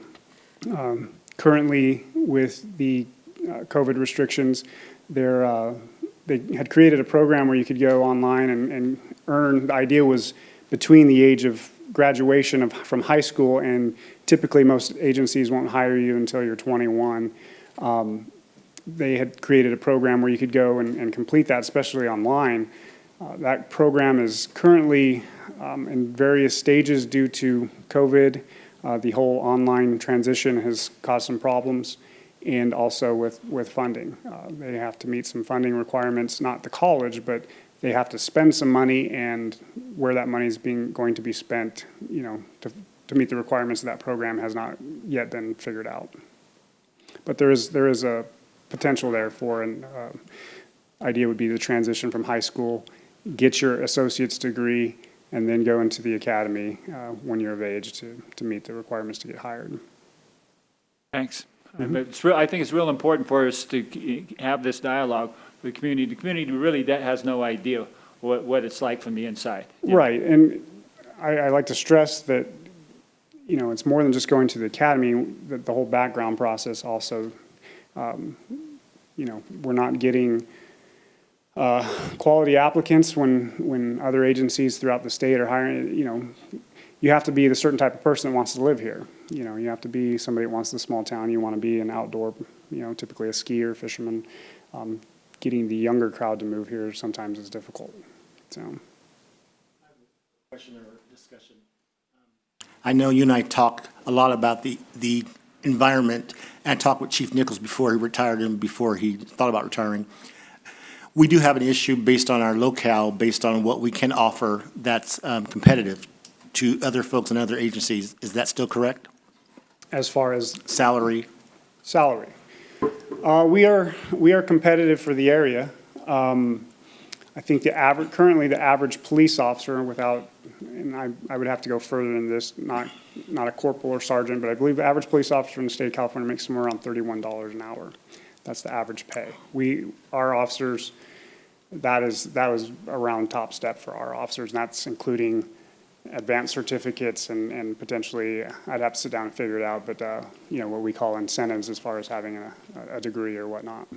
Currently, with the COVID restrictions, they had created a program where you could go online and earn. The idea was between the age of graduation from high school, and typically most agencies won't hire you until you're 21. They had created a program where you could go and complete that, especially online. That program is currently in various stages due to COVID. The whole online transition has caused some problems, and also with funding. They have to meet some funding requirements, not the college, but they have to spend some money, and where that money is going to be spent, to meet the requirements of that program has not yet been figured out. But there is a potential there for an idea would be the transition from high school, get your associate's degree, and then go into the academy when you're of age to meet the requirements to get hired. Thanks. Mm-hmm. I think it's real important for us to have this dialogue with the community. The community really has no idea what it's like from the inside. Yeah. Right, and I like to stress that it's more than just going to the academy. The whole background process also, we're not getting quality applicants when other agencies throughout the state are hiring. You have to be the certain type of person that wants to live here. You have to be somebody that wants the small town. You want to be an outdoor, typically a skier, fisherman. Getting the younger crowd to move here sometimes is difficult. So. Question or discussion. I know you and I talked a lot about the environment, and I talked with Chief Nichols before he retired and before he thought about retiring. we do have an issue based on our locale, based on what we can offer that's competitive to other folks and other agencies. Is that still correct? As far as Salary? salary. We are competitive for the area. I think currently the average police officer without, and I would have to go further than this, not a corporal or sergeant, but I believe the average police officer in the state of California makes somewhere around $31 an hour. That's the average pay. Our officers, that was around top step for our officers, and that's including advanced certificates and potentially, I'd have to sit down and figure it out, but, what we call incentives as far as having a degree or whatnot.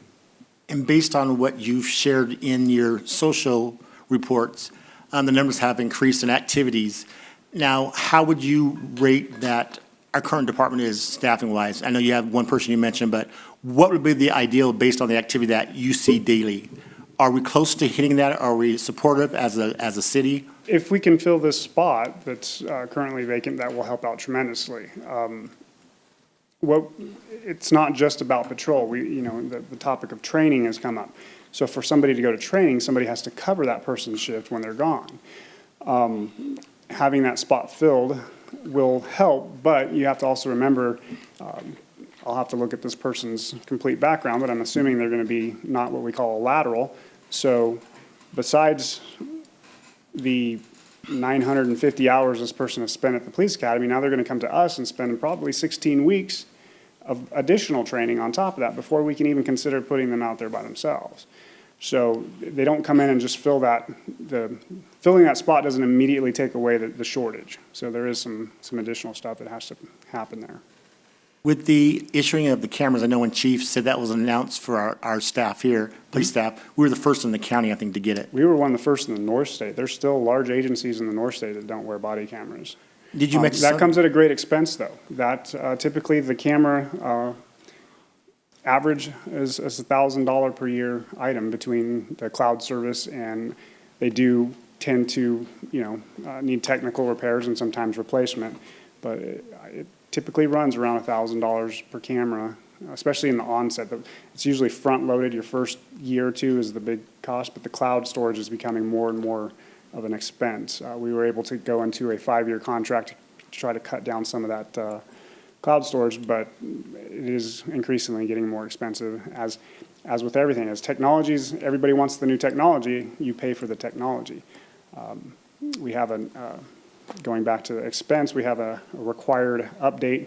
And based on what you've shared in your social reports, the numbers have increased in activities. Now, how would you rate that our current department is staffing-wise? I know you have one person you mentioned, but what would be the ideal based on the activity that you see daily? Are we close to hitting that? Are we supportive as a city? If we can fill this spot that's currently vacant, that will help out tremendously. It's not just about patrol. The topic of training has come up. So for somebody to go to training, somebody has to cover that person's shift when they're gone. Having that spot filled will help, but you have to also remember, I'll have to look at this person's complete background, but I'm assuming they're going to be not what we call a lateral. So besides the 950 hours this person has spent at the police academy, now they're going to come to us and spend probably 16 weeks of additional training on top of that before we can even consider putting them out there by themselves. So they don't come in and just fill that. Filling that spot doesn't immediately take away the shortage. So there is some additional stuff that has to happen there. With the issuing of the cameras, I know when Chief said that was announced for our staff here, police staff, we were the first in the county, I think, to get it. We were one of the first in the North State. There's still large agencies in the North State that don't wear body cameras. Did you mention that comes at a great expense, though. That typically the camera average is $1,000 per year item between the cloud service, and they do tend to need technical repairs and sometimes replacement. But it typically runs around $1,000 per camera, especially in the onset. It's usually front-loaded. Your first year or two is the big cost, but the cloud storage is becoming more and more of an expense. We were able to go into a 5-year contract to try to cut down some of that cloud storage, but it is increasingly getting more expensive. As with everything, as technologies, everybody wants the new technology, you pay for the technology. We have going back to the expense, we have a required update.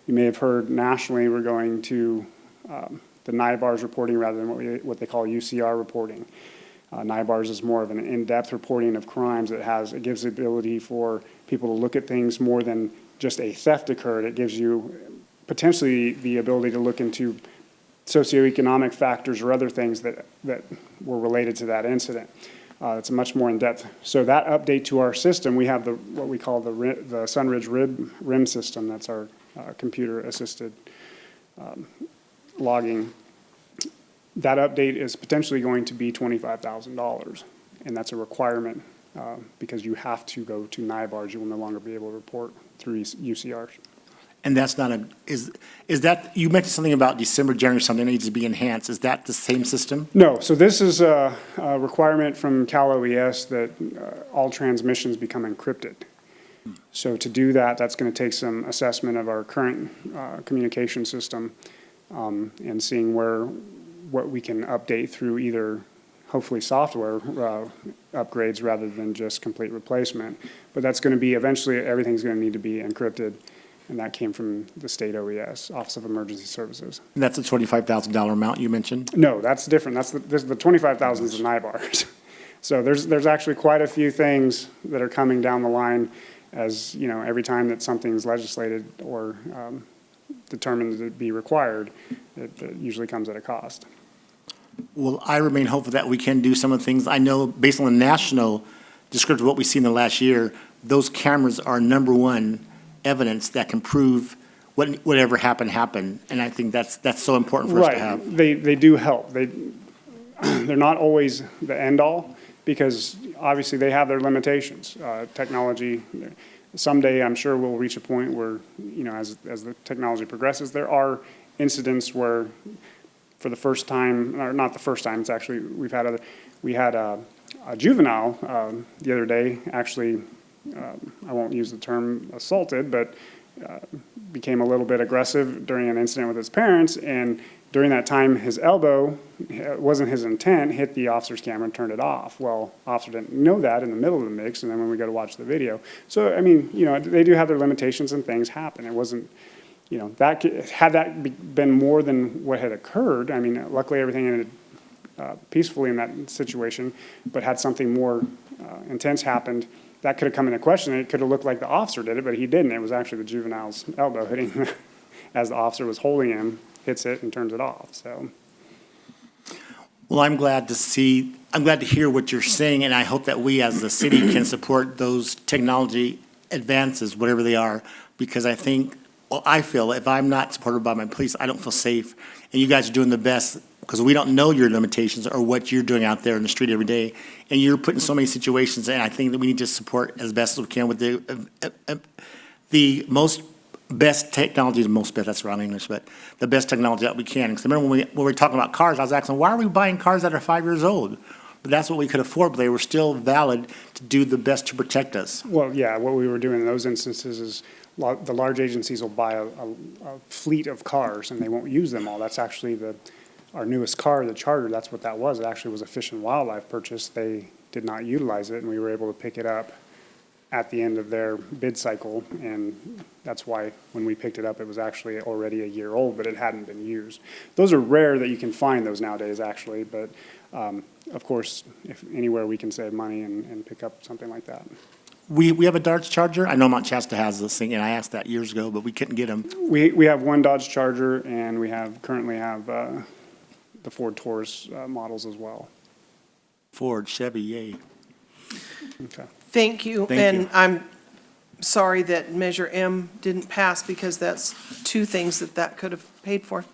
You may have heard nationally we're going to the NIBARS reporting rather than what they call UCR reporting. NIBARS is more of an in-depth reporting of crimes. It gives the ability for people to look at things more than just a theft occurred. It gives you potentially the ability to look into socioeconomic factors or other things that were related to that incident. It's much more in-depth. So that update to our system, we have what we call the Sunridge RIM system. That's our computer-assisted logging. That update is potentially going to be $25,000, and that's a requirement because you have to go to NIBARS. You will no longer be able to report through UCRs. And that's not is that, you mentioned something about December, January, something that needs to be enhanced. Is that the same system? No, so this is a requirement from Cal OES that all transmissions become encrypted. So to do that, that's going to take some assessment of our current communication system and seeing what we can update through either hopefully software upgrades rather than just complete replacement. But that's going to be, eventually everything's going to need to be encrypted. And that came from the state OES, Office of Emergency Services. And that's a $25,000 amount you mentioned? No, that's different. That's the $25,000 is the NIBARS. So there's actually quite a few things that are coming down the line as, every time that something's legislated or determined to be required, it usually comes at a cost. Well, I remain hopeful that we can do some of the things. I know based on the national description of what we've seen in the last year, those cameras are number one evidence that can prove whatever happened. And I think that's so important for us to have. Right, they do help. They're not always the end all because obviously they have their limitations. Technology, someday I'm sure we'll reach a point where, as the technology progresses, there are incidents where for the first time, or not the first time, it's actually, we had a juvenile the other day, actually, I won't use the term assaulted, but became a little bit aggressive during an incident with his parents, and during that time, his elbow, it wasn't his intent, hit the officer's camera and turned it off. Well, officer didn't know that in the middle of the mix, and then when we go to watch the video. So, I mean, you know, they do have their limitations and things happen. It wasn't, you know, had that been more than what had occurred, I mean, luckily everything ended peacefully in that situation, but had something more intense happened, that could have come into question. It could have looked like the officer did it, but he didn't. It was actually the juvenile's elbow hitting as the officer was holding him, hits it and turns it off, so. Well, I'm glad to hear what you're saying, and I hope that we as the city can support those technology advances, whatever they are, because I think, well, I feel if I'm not supported by my police, I don't feel safe. And you guys are doing the best, because we don't know your limitations or what you're doing out there in the street every day. And you're put in so many situations, and I think that we need to support as best as we can with the most best technology, that's wrong English, but the best technology that we can. Because remember when we were talking about cars, I was asking, why are we buying cars that are 5 years old? But that's what we could afford, but they were still valid to do the best to protect us. Well, yeah, what we were doing in those instances is the large agencies will buy a fleet of cars and they won't use them all. That's actually our newest car, the Charger, that's what that was. It actually was a Fish and Wildlife purchase. They did not utilize it, and we were able to pick it up at the end of their bid cycle, and that's why when we picked it up, it was actually already a year old, but it hadn't been used. Those are rare that you can find those nowadays, actually, but of course, if anywhere we can save money and pick up something like that. We have a Dodge Charger. I know Mount Shasta has this thing, and I asked that years ago, but we couldn't get them. We have one Dodge Charger, and we currently have the Ford Taurus models as well. Ford, Chevy, yay. Okay. Thank you. Thank And you. I'm sorry that Measure M didn't pass, because that's two things that could have paid for.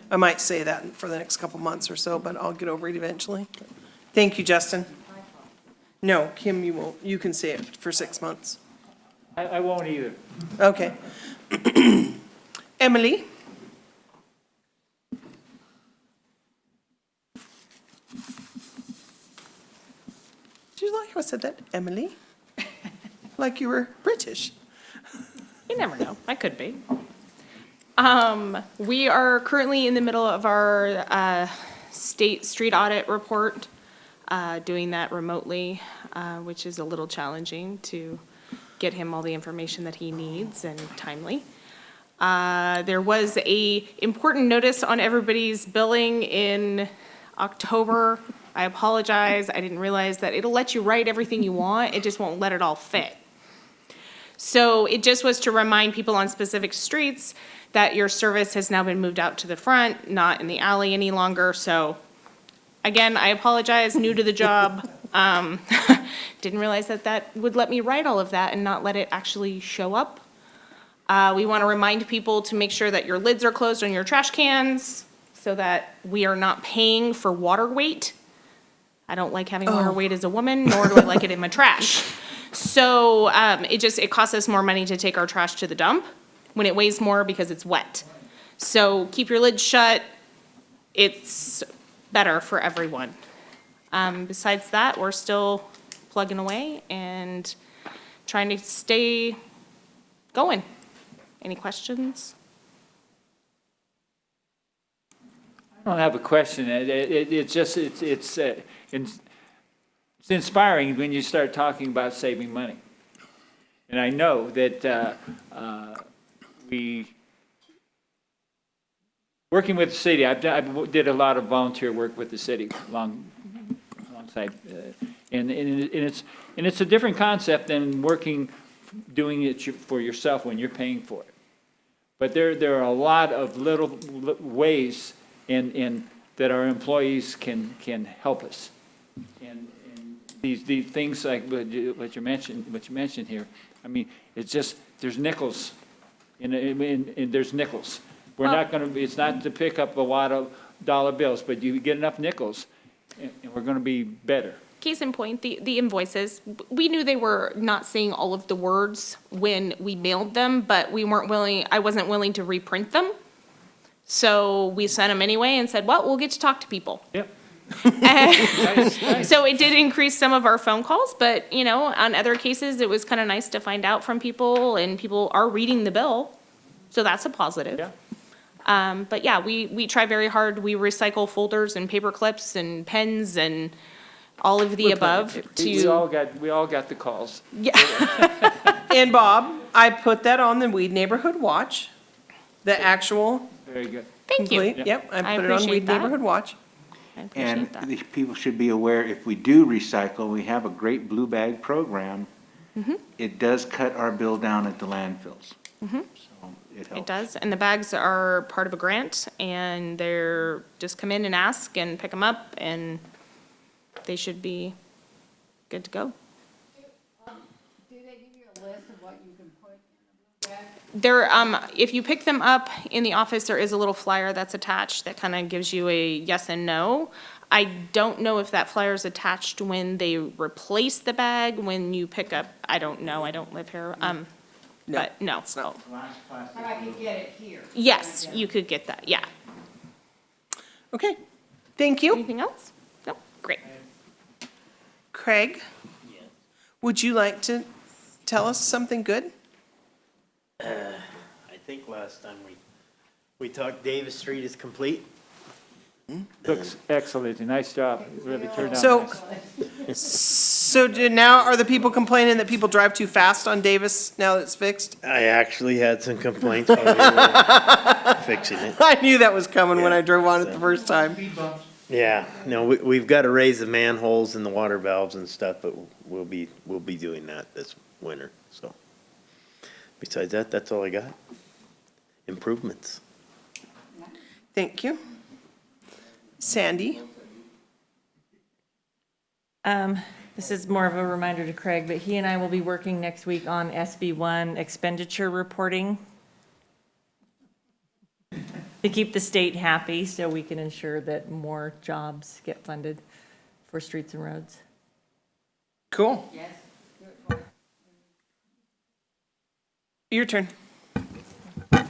I might say that for the next couple months or so, but I'll get over it eventually. Thank you, Justin. No, Kim, you won't. You can say it for 6 months. I won't either. Okay. Emily? Did you like how I said that, Emily? Like you were British. You never know. I could be. We are currently in the middle of our state street audit report, doing that remotely, which is a little challenging to get him all the information that he needs and timely. There was a important notice on everybody's billing in October. I apologize. I didn't realize that it'll let you write everything you want. It just won't let it all fit. So it just was to remind people on specific streets that your service has now been moved out to the front, not in the alley any longer. So again, I apologize, new to the job. Didn't realize that would let me write all of that and not let it actually show up. We want to remind people to make sure that your lids are closed on your trash cans so that we are not paying for water weight. I don't like having water weight as a woman, nor do I like it in my trash. So it costs us more money to take our trash to the dump when it weighs more because it's wet. So keep your lids shut. It's better for everyone. Besides that, we're still plugging away and trying to stay going. Any questions? I don't have a question. It's inspiring when you start talking about saving money. And I know that working with the city, I did a lot of volunteer work with the city alongside, and it's a different concept than doing it for yourself when you're paying for it. But there are a lot of little ways that our employees can help us. And these things like what you mentioned here, I mean, it's just, there's nickels, and there's nickels. It's not to pick up a lot of dollar bills, but you get enough nickels, and we're gonna be better. Case in point, the invoices, we knew they were not saying all of the words when we mailed them, but I wasn't willing to reprint them. So we sent them anyway and said, well, we'll get to talk to people. Yep. So it did increase some of our phone calls, but, you know, on other cases, it was kind of nice to find out from people, and people are reading the bill. So that's a positive. Yeah. But yeah, we try very hard. We recycle folders and paper clips and pens and all of the above We to, all got the calls. yeah, And Bob, I put that on the Weed Neighborhood Watch, the actual Very good. thank you. complete, yep, I I put it on appreciate Weed that. Neighborhood Watch. I And appreciate that. these people should be aware, if we do recycle, we have a great blue bag program. It does cut our bill down at the landfills. So it helps. It does, and the bags are part of a grant, and they're, just come in and ask and pick them up, and they should be good to go. Do they give you a list of what you can put in a blue bag? There, if you pick them up in the office, there is a little flyer that's attached that kind of gives you a yes and no. I don't know if that flyer is attached when they replace the bag, when you pick up, I don't know, I don't live here, but no. But I could get it here. Yes, you could get that, yeah. Okay, thank you. Anything else? No, great. Craig? Would you like to tell us something good? I think last time we talked, Davis Street is complete. Looks excellent. Nice job. It really turned out So, nice. so now are the people complaining that people drive too fast on Davis now that it's fixed? I actually had some complaints while we were fixing it. I knew that was coming when I Yeah, drove on it so. the first time. Yeah, no, we've got to raise the manholes and the water valves and stuff, but we'll be doing that this winter, so. Besides that, that's all I got. Improvements. Thank you. Sandy? This is more of a reminder to Craig, but he and I will be working next week on SB1 expenditure reporting to keep the state happy so we can ensure that more jobs get funded for streets and roads. Cool. Yes. Your turn. I'm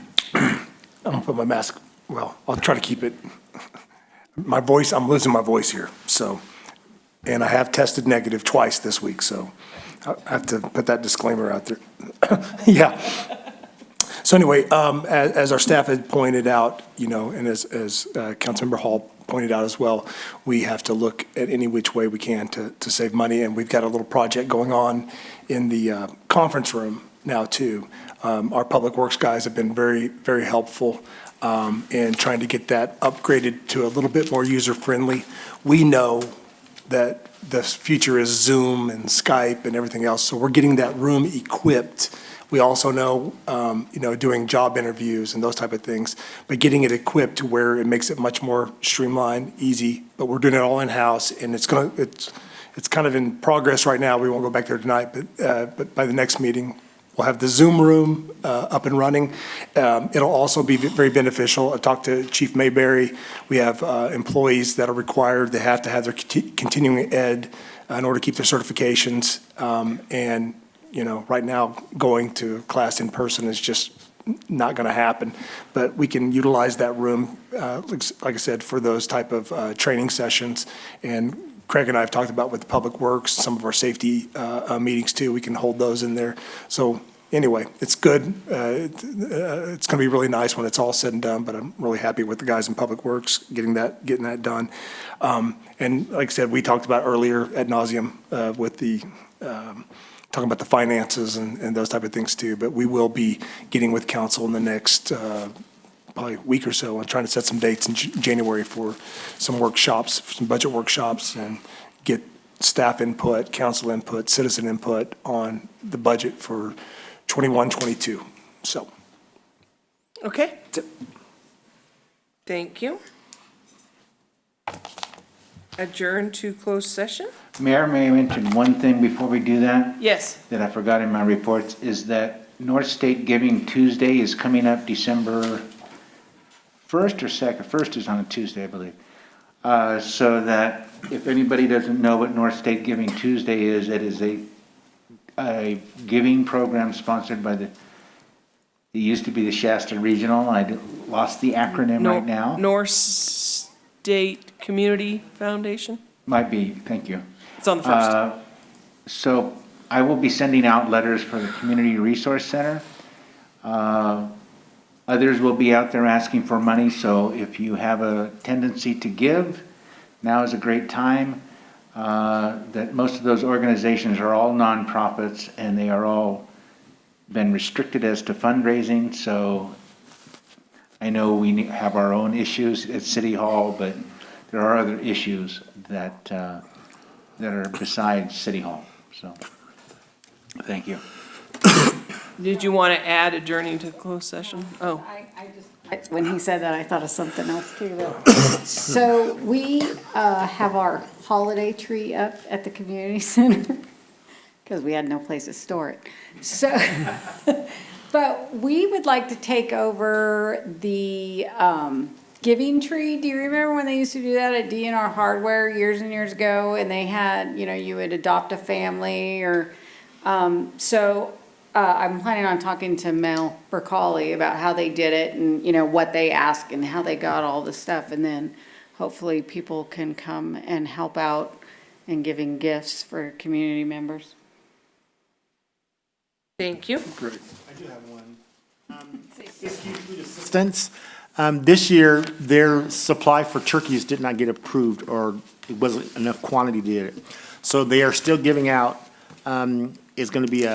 gonna put my mask, well, I'll try to keep it. My voice, I'm losing my voice here, so, and I have tested negative twice this week, so I have to put that disclaimer out there. Yeah. So anyway, as our staff had pointed out, you know, and as Councilmember Hall pointed out as well, we have to look at any which way we can to save money, and we've got a little project going on in the conference room now too. Our Public Works guys have been very, very helpful in trying to get that upgraded to a little bit more user-friendly. We know that the future is Zoom and Skype and everything else, so we're getting that room equipped. We also know, you know, doing job interviews and those type of things, but getting it equipped to where it makes it much more streamlined, easy, but we're doing it all in-house, and it's kind of in progress right now. We won't go back there tonight, but by the next meeting, we'll have the Zoom room up and running. It'll also be very beneficial. I talked to Chief Mayberry. We have employees that are required. They have to have their continuing ed in order to keep their certifications. And, you know, right now, going to class in person is just not going to happen. But we can utilize that room, like I said, for those type of training sessions. And Craig and I have talked about with Public Works, some of our safety meetings too. We can hold those in there. So anyway, it's good. It's going to be really nice when it's all said and done, but I'm really happy with the guys in Public Works getting that done. And like I said, we talked about earlier ad nauseum with the talking about the finances and those type of things too. But we will be getting with council in the next probably week or so and trying to set some dates in January for some workshops, some budget workshops, and get staff input, council input, citizen input on the budget for 21-22. So. Okay. Thank you. Adjourn to closed session? Mayor, may I mention one thing before we do that? Yes. That I forgot in my reports, is that North State Giving Tuesday is coming up December 1st or 2nd. 1st is on a Tuesday, I believe. So that if anybody doesn't know what North State Giving Tuesday is, it is a giving program sponsored by the It used to be the Shasta Regional. Lost the acronym right now. North State Community Foundation? Might be, thank you. It's on the first. So I will be sending out letters for the Community Resource Center. Others will be out there asking for money, so if you have a tendency to give, now is a great time. That most of those organizations are all nonprofits, and they are all been restricted as to fundraising, so I know we have our own issues at City Hall, but there are other issues that are besides City Hall, so, thank you. Did you want to add adjourning to closed session? Oh, When he said that, I thought of something else too, though. So we have our holiday tree up at the community center because we had no place to store it. So, but we would like to take over the giving tree. Do you remember when they used to do that at DNR Hardware years and years ago? And they had, you would adopt a family or, I'm planning on talking to Mel Bercali about how they did it and, what they asked and how they got all the stuff. And then hopefully people can come and help out in giving gifts for community members. thank you. I do have one. Siskiyou Food Assistance. This year, their supply for turkeys did not get approved, or it wasn't enough quantity to get it. So they are still giving out, is gonna be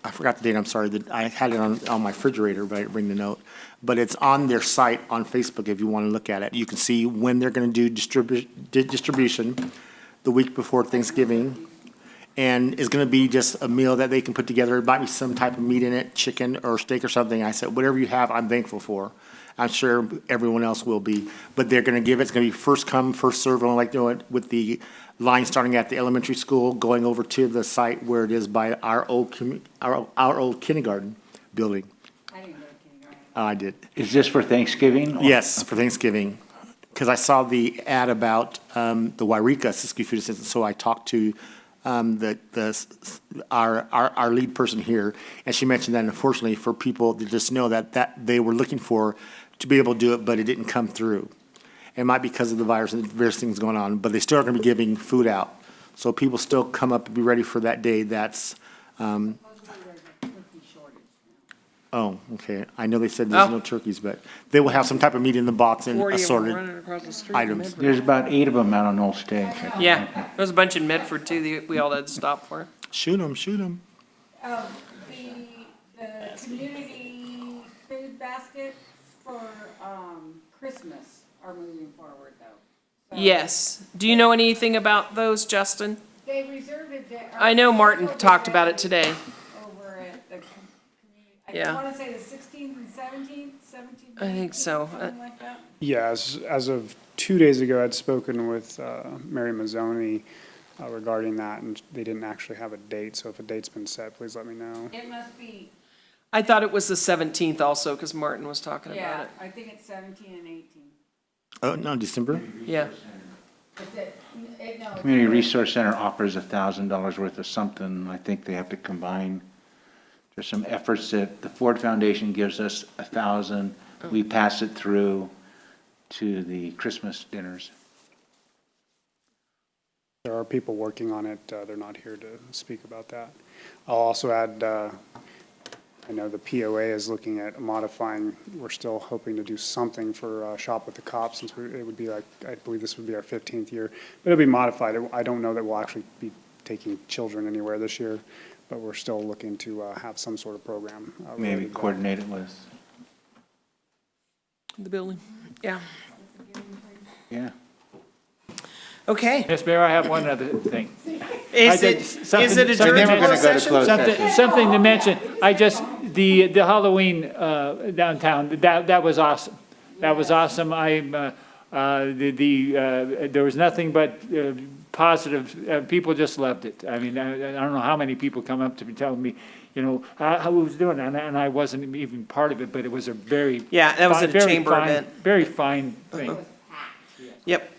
I forgot the date, I'm sorry, I had it on my refrigerator, but I didn't bring the note. But it's on their site on Facebook if you wanna look at it. You can see when they're gonna do distribution, the week before Thanksgiving. And it's gonna be just a meal that they can put together. It might be some type of meat in it, chicken or steak or something. I said, whatever you have, I'm thankful for. I'm sure everyone else will be. But they're gonna give it, it's gonna be first come, first served, like doing it with the line starting at the elementary school, going over to the site where it is by our old kindergarten building. I didn't go to kindergarten. I did. Is this for Thanksgiving? Yes, for Thanksgiving. Because I saw the ad about the Wairika Siskiyou Food Assistance, so I talked to our lead person here, and she mentioned that unfortunately for people to just know that they were looking for to be able to do it, but it didn't come through. It might be because of the virus and various things going on, but they still are going to be giving food out. So people still come up and be ready for that day. That's, oh, okay. I know they said there's no turkeys, but they will have some type of meat in the box and 40 of them assorted running across the street. items. There's about 8 of them out on Old Stage. Yeah, there was a bunch in Medford too, that we all had to stop for. Shoot them, shoot them. The community food basket for Christmas are moving forward though. Yes. Do you know anything about those, Justin? They reserved it. I know Martin talked about it today. Over at the community, Yeah. I want to say the 16th and 17th, I think so. something like that. Yeah, as of 2 days ago, I'd spoken with Mary Mazzoni regarding that, and they didn't actually have a date, so if a date's been set, please let me know. It must be, I thought it was the 17th also, because Martin was talking about yeah, it. I think it's 17 and 18. Oh, no, December? Yeah. No, Community Resource Center offers $1,000 worth of something. I think they have to combine. There's some efforts that the Ford Foundation gives us $1,000. We pass it through to the Christmas dinners. There are people working on it. They're not here to speak about that. I'll also add, I know the POA is looking at modifying, we're still hoping to do something for Shop with the Cops, since it would be like, I believe this would be our 15th year, but it'll be modified. I don't know that we'll actually be taking children anywhere this year, but we're still looking to have some sort of program. Maybe related to that. coordinate it with, The building. Yeah. yeah. Okay. Yes, Mayor, I have one other thing. Is did it something- adjourned something- to Then we're gonna closed go to session? closed session. Something to mention, the Halloween downtown, that was awesome. That was awesome. There was nothing but positive, people just loved it. I mean, I don't know how many people come up to me telling me, how it was doing, and I wasn't even part of it, but it was a very. Yeah, that was at a very chamber fine- event. Very fine thing. Yep.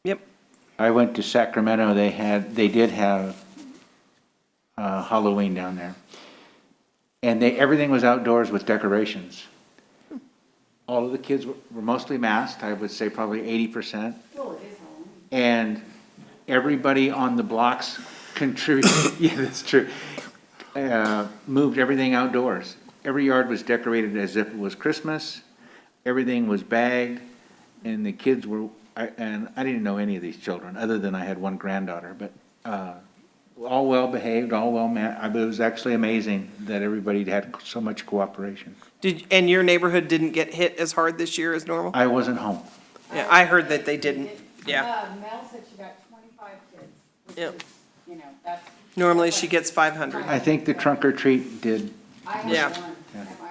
Yep. I went to Sacramento, they did have Halloween down there. And everything was outdoors with decorations. All of the kids were mostly masked, I would say probably 80%. And everybody on the blocks contributed, yeah, that's true, moved everything outdoors. Every yard was decorated as if it was Christmas. Everything was bagged, and the kids were, and I didn't know any of these children, other than I had one granddaughter, but all well behaved, all well met. It was actually amazing that everybody had so much cooperation. And your neighborhood didn't get hit as hard this year as normal? I wasn't home. Yeah, I heard that they didn't, yeah. Mel said she got 25 kids, which Yep. is, you know, that's. Normally she gets 500. I think the trunk or treat did. I Yeah. had one at my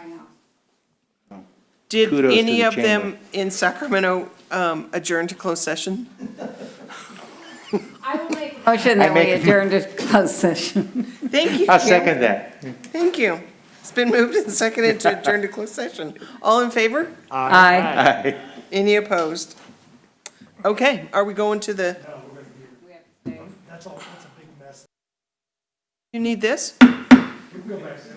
house. Did Kudos to any the of them chamber. in Sacramento adjourn to closed session? I will make a motion that we adjourn to closed session. Thank you. I'll Kim. second that. Thank you. It's been moved and seconded to adjourn to closed session. All in favor? Aye. Any opposed? Okay, are we going to the? That's a big mess. You need this? We can go back there.